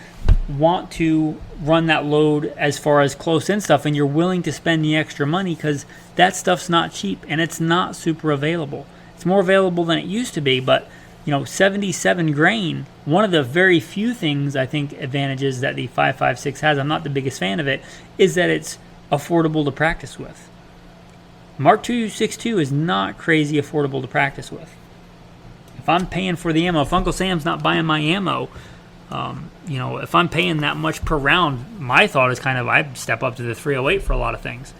want to run that load as far as close-in stuff and you're willing to spend the extra money, because that stuff's not cheap and it's not super available. It's more available than it used to be, but 77 grain, one of the very few things I think advantages that the 5.56 has, I'm not the biggest fan of it, is that it's affordable to practice with. Mark 262 is not crazy affordable to practice with. If I'm paying for the ammo, if Uncle Sam's not buying my ammo, if I'm paying that much per round, my thought is I'd step up to the 308 for a lot of things.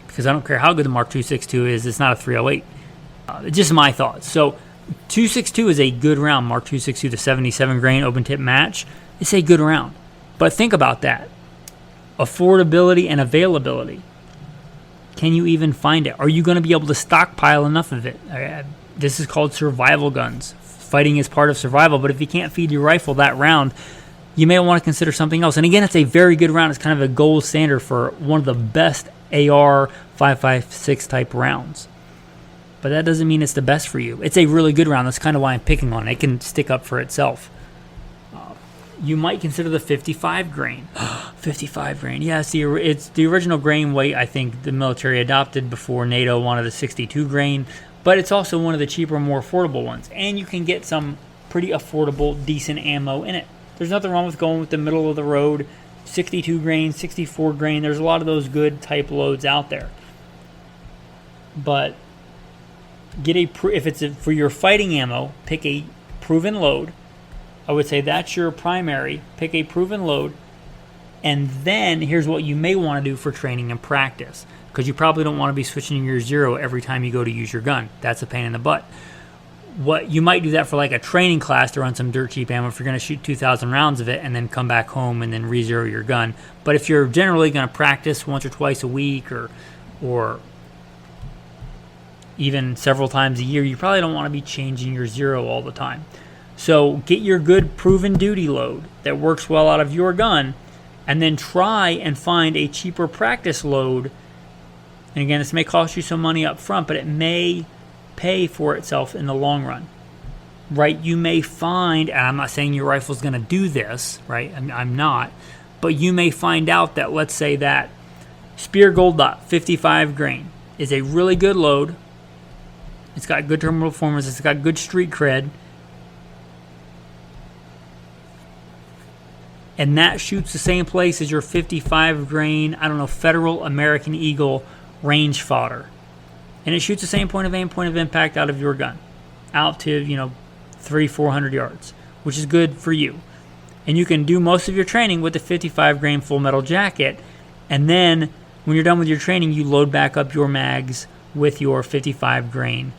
Because I don't care how good the Mark 262 is, it's not a 308. Just my thoughts. So 262 is a good round. Mark 262, the 77 grain open tip match, it's a good round. But think about that. Affordability and availability. Can you even find it? Are you going to be able to stockpile enough of it? This is called survival guns. Fighting is part of survival, but if you can't feed your rifle that round, you may want to consider something else. And again, it's a very good round. It's kind of a gold standard for one of the best AR 5.56 type rounds. But that doesn't mean it's the best for you. It's a really good round. That's kind of why I'm picking on it. It can stick up for itself. You might consider the 55 grain. 55 grain. Yeah, see, it's the original grain weight I think the military adopted before NATO wanted a 62 grain. But it's also one of the cheaper, more affordable ones. And you can get some pretty affordable, decent ammo in it. There's nothing wrong with going with the middle of the road, 62 grain, 64 grain. There's a lot of those good type loads out there. But get if it's for your fighting ammo, pick a proven load. I would say that's your primary. Pick a proven load. And then here's what you may want to do for training and practice. Because you probably don't want to be switching your 0 every time you go to use your gun. That's a pain in the butt. What you might do that for like a training class to run some dirt cheap ammo if you're going to shoot 2,000 rounds of it and then come back home and then re-zero your gun. But if you're generally going to practice once or twice a week or even several times a year, you probably don't want to be changing your 0 all the time. So get your good proven duty load that works well out of your gun, and then try and find a cheaper practice load. And again, this may cost you some money up front, but it may pay for itself in the long run. Right? You may find, and I'm not saying your rifle's going to do this, right? I'm not. But you may find out that, let's say that Spear Gold Dot 55 grain is a really good load. It's got good terminal performance. It's got good street cred. And that shoots the same place as your 55 grain, Federal American Eagle range fodder. And it shoots the same point of aim, point of impact out of your gun. Out to, 300-400 yards, which is good for you. And you can do most of your training with the 55 grain full metal jacket. And then when you're done with your training, you load back up your mags with your 55 grain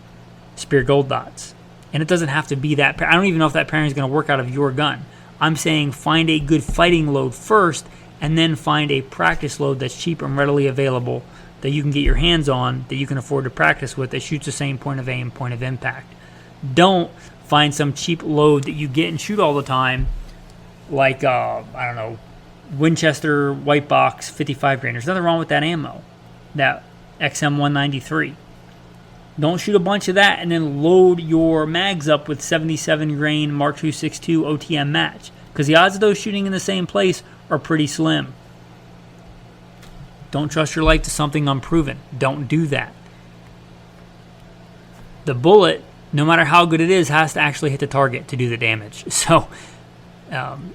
Spear Gold Dots. And it doesn't have to be that. I don't even know if that pairing is going to work out of your gun. I'm saying find a good fighting load first, and then find a practice load that's cheap and readily available that you can get your hands on, that you can afford to practice with, that shoots the same point of aim, point of impact. Don't find some cheap load that you get and shoot all the time, like, Winchester White Box 55 grain. There's nothing wrong with that ammo, that XM193. Don't shoot a bunch of that and then load your mags up with 77 grain Mark 262 OTM match, because the odds of those shooting in the same place are pretty slim. Don't trust your life to something unproven. Don't do that. The bullet, no matter how good it is, has to actually hit the target to do the damage. So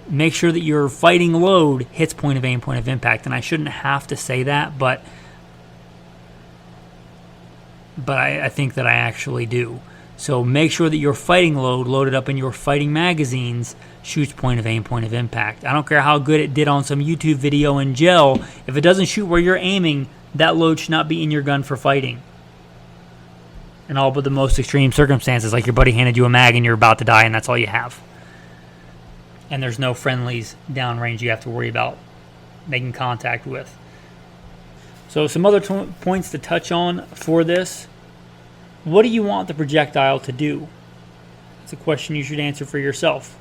make sure that your fighting load hits point of aim, point of impact. And I shouldn't have to say that, but I think that I actually do. So make sure that your fighting load loaded up in your fighting magazines shoots point of aim, point of impact. I don't care how good it did on some YouTube video in gel. If it doesn't shoot where you're aiming, that load should not be in your gun for fighting. In all but the most extreme circumstances, like your buddy handed you a mag and you're about to die and that's all you have. And there's no friendlies downrange you have to worry about making contact with. So some other points to touch on for this. What do you want the projectile to do? It's a question you should answer for yourself.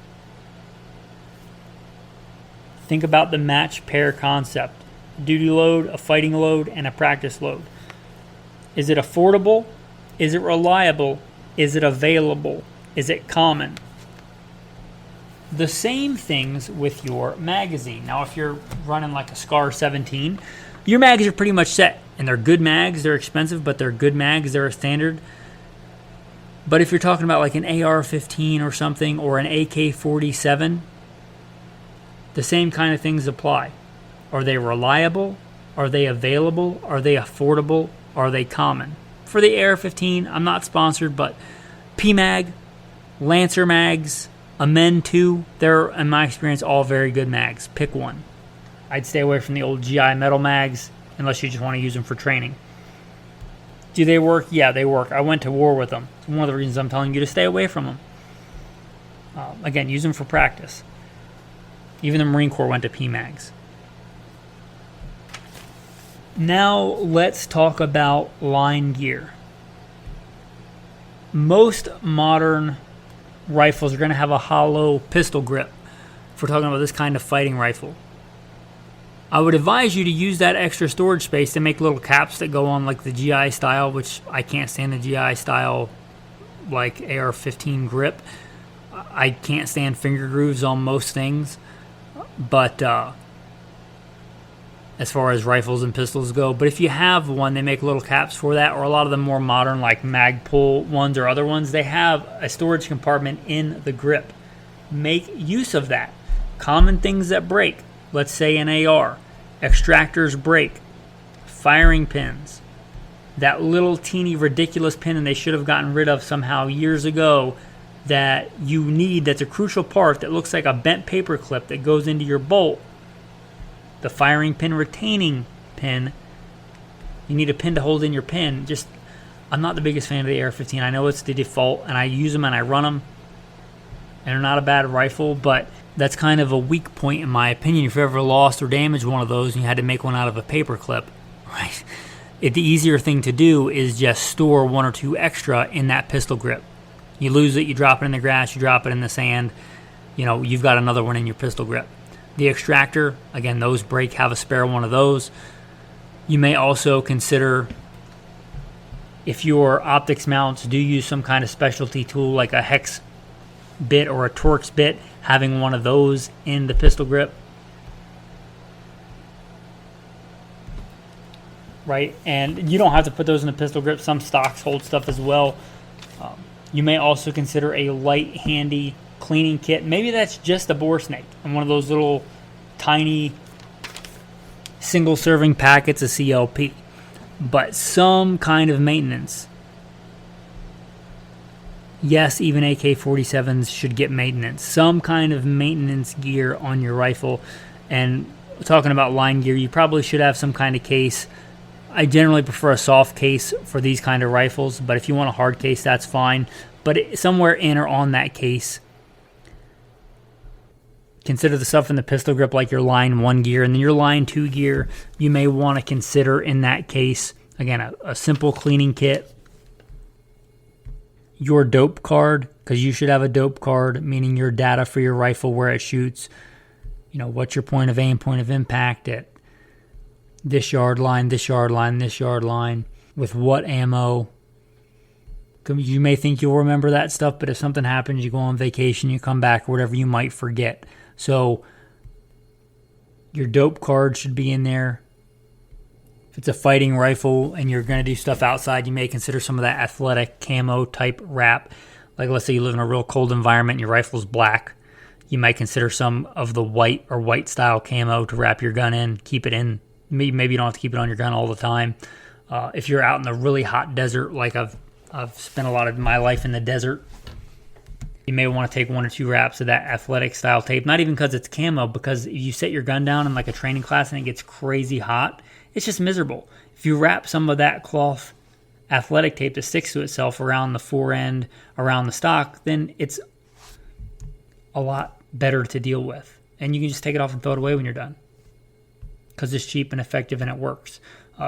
Think about the match pair concept. A duty load, a fighting load, and a practice load. Is it affordable? Is it reliable? Is it available? Is it common? The same things with your magazine. Now, if you're running like a SCAR 17, your mags are pretty much set. And they're good mags. They're expensive, but they're good mags. They're a standard. But if you're talking about like an AR-15 or something, or an AK-47, the same kind of things apply. Are they reliable? Are they available? Are they affordable? Are they common? For the AR-15, I'm not sponsored, but PMag, Lancer mags, Amen 2, they're, in my experience, all very good mags. Pick one. I'd stay away from the old GI metal mags unless you just want to use them for training. Do they work? Yeah, they work. I went to war with them. It's one of the reasons I'm telling you to stay away from them. Again, use them for practice. Even the Marine Corps went to PMags. Now let's talk about line gear. Most modern rifles are going to have a hollow pistol grip. if we're talking about this kind of fighting rifle. I would advise you to use that extra storage space to make little caps that go on like the GI style, which I can't stand the GI style like AR-15 grip. I can't stand finger grooves on most things, but as far as rifles and pistols go. But if you have one, they make little caps for that, or a lot of the more modern like Magpul ones or other ones, they have a storage compartment in the grip. Make use of that. Common things that break, let's say an AR, extractors break, firing pins, that little teeny ridiculous pin that they should have gotten rid of somehow years ago that you need, that's a crucial part that looks like a bent paper clip that goes into your bolt. The firing pin retaining pin, you need a pin to hold in your pin. I'm not the biggest fan of the AR-15. I know it's the default, and I use them and I run them, and they're not a bad rifle, but that's kind of a weak point in my opinion. If you ever lost or damaged one of those and you had to make one out of a paper clip, right? The easier thing to do is just store one or two extra in that pistol grip. You lose it, you drop it in the grass, you drop it in the sand, you've got another one in your pistol grip. The extractor, again, those break, have a spare one of those. You may also consider, if your optics mounts do use some kind of specialty tool like a hex bit or a Torx bit, having one of those in the pistol grip. Right, and you don't have to put those in the pistol grip. Some stocks hold stuff as well. You may also consider a light, handy cleaning kit. Maybe that's just a bore snake and one of those little tiny single-serving packets of CLP. But some kind of maintenance. Yes, even AK-47s should get maintenance. Some kind of maintenance gear on your rifle. And talking about line gear, you probably should have some kind of case. I generally prefer a soft case for these kind of rifles, but if you want a hard case, that's fine. But somewhere in or on that case, consider the stuff in the pistol grip like your line 1 gear, and then your line 2 gear, you may want to consider in that case, again, a simple cleaning kit. Your dope card, because you should have a dope card, meaning your data for your rifle, where it shoots, what's your point of aim, point of impact at this yard line, this yard line, this yard line, with what ammo. You may think you'll remember that stuff, but if something happens, you go on vacation, you come back, or whatever, you might forget. So your dope card should be in there. If it's a fighting rifle and you're going to do stuff outside, you may consider some of that athletic camo type wrap. Like let's say you live in a real cold environment and your rifle's black. You might consider some of the white or white style camo to wrap your gun in, keep it in. Maybe you don't have to keep it on your gun all the time. If you're out in the really hot desert, like I've spent a lot of my life in the desert, you may want to take 1 or 2 wraps of that athletic style tape. Not even because it's camo, because if you set your gun down in like a training class and it gets crazy hot, it's just miserable. If you wrap some of that cloth athletic tape that sticks to itself around the fore end, around the stock, then it's a lot better to deal with. And you can just take it off and throw it away when you're done, because it's cheap and effective and it works.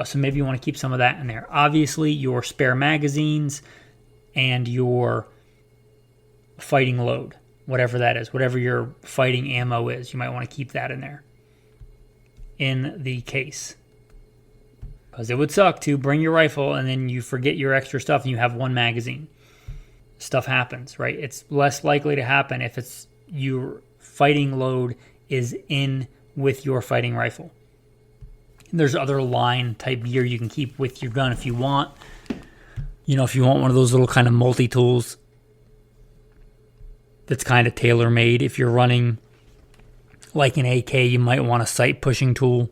So maybe you want to keep some of that in there. Obviously, your spare magazines and your fighting load, whatever that is, whatever your fighting ammo is, you might want to keep that in there in the case. Because it would suck to bring your rifle and then you forget your extra stuff and you have 1 magazine. Stuff happens, right? It's less likely to happen if it's your fighting load is in with your fighting rifle. There's other line type gear you can keep with your gun if you want. If you want one of those little kind of multi-tools that's kind of tailor-made. If you're running like an AK, you might want a sight pushing tool.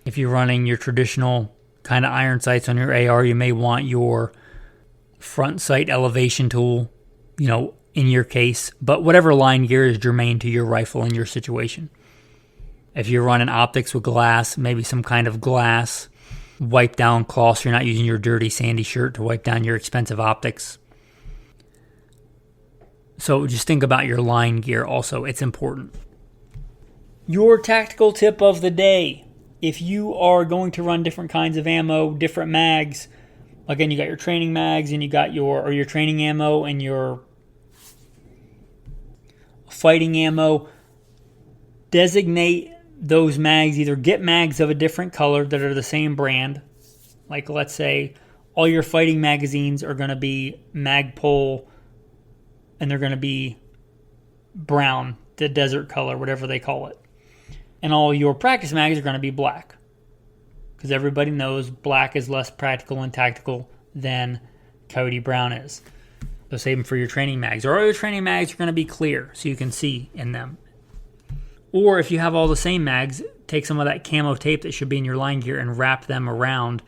If you're running your traditional kind of iron sights on your AR, you may want your front sight elevation tool, in your case. But whatever line gear is germane to your rifle and your situation. If you're running optics with glass, maybe some kind of glass wipe down cloth so you're not using your dirty sandy shirt to wipe down your expensive optics. So just think about your line gear also. It's important. Your tactical tip of the day. If you are going to run different kinds of ammo, different mags, again, you got your training mags and you got your training ammo and your fighting ammo. designate those mags, either get mags of a different color that are the same brand. Like, let's say all your fighting magazines are going to be Magpul, and they're going to be brown, the desert color, whatever they call it. And all your practice mags are going to be black, because everybody knows black is less practical and tactical than Coyote Brown is. So save them for your training mags. Or all your training mags are going to be clear, so you can see in them. Or if you have all the same mags, take some of that camo tape that should be in your line gear and wrap them around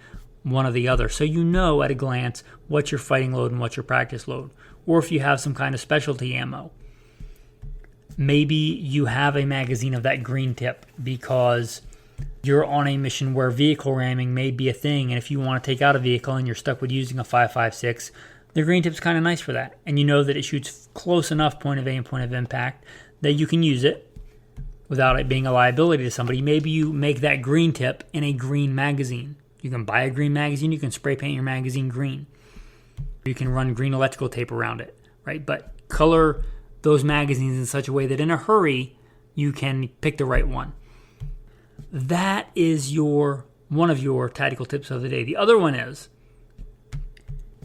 one or the other, so you know at a glance what's your fighting load and what's your practice load. Or if you have some kind of specialty ammo, maybe you have a magazine of that green tip because you're on a mission where vehicle ramming may be a thing, and if you want to take out a vehicle and you're stuck with using a 5.56, the green tip's kind of nice for that. And you know that it shoots close enough point of aim, point of impact that you can use it without it being a liability to somebody. Maybe you make that green tip in a green magazine. You can buy a green magazine, you can spray paint your magazine green. You can run green electrical tape around it, right? But color those magazines in such a way that in a hurry, you can pick the right one. That is one of your tactical tips of the day. The other one is,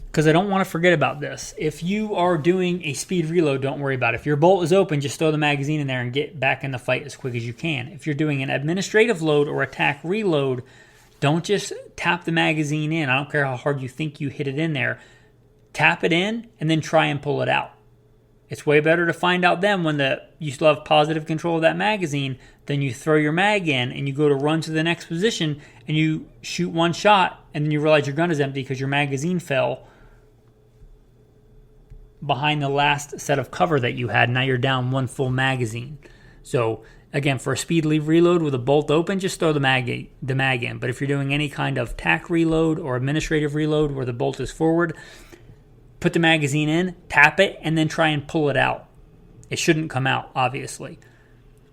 because I don't want to forget about this, if you are doing a speed reload, don't worry about it. If your bolt is open, just throw the magazine in there and get back in the fight as quick as you can. If you're doing an administrative load or attack reload, don't just tap the magazine in. I don't care how hard you think you hit it in there. Tap it in and then try and pull it out. It's way better to find out then when you still have positive control of that magazine than you throw your mag in and you go to run to the next position and you shoot one shot and then you realize your gun is empty because your magazine fell behind the last set of cover that you had. Now you're down one full magazine. So again, for a speed reload with a bolt open, just throw the mag in. But if you're doing any kind of tack reload or administrative reload where the bolt is forward, put the magazine in, tap it, and then try and pull it out. It shouldn't come out, obviously.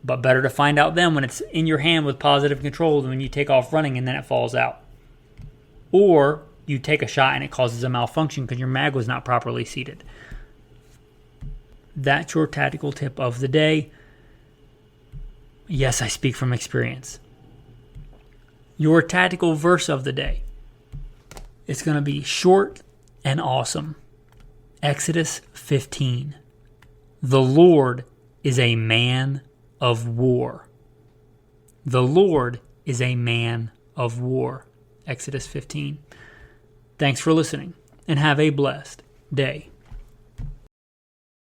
But better to find out then when it's in your hand with positive control than when you take off running and then it falls out. Or you take a shot and it causes a malfunction because your mag was not properly seated. That's your tactical tip of the day. Yes, I speak from experience. Your tactical verse of the day. It's going to be short and awesome. Exodus 15. The Lord is a man of war. The Lord is a man of war. Exodus 15. Thanks for listening and have a blessed day.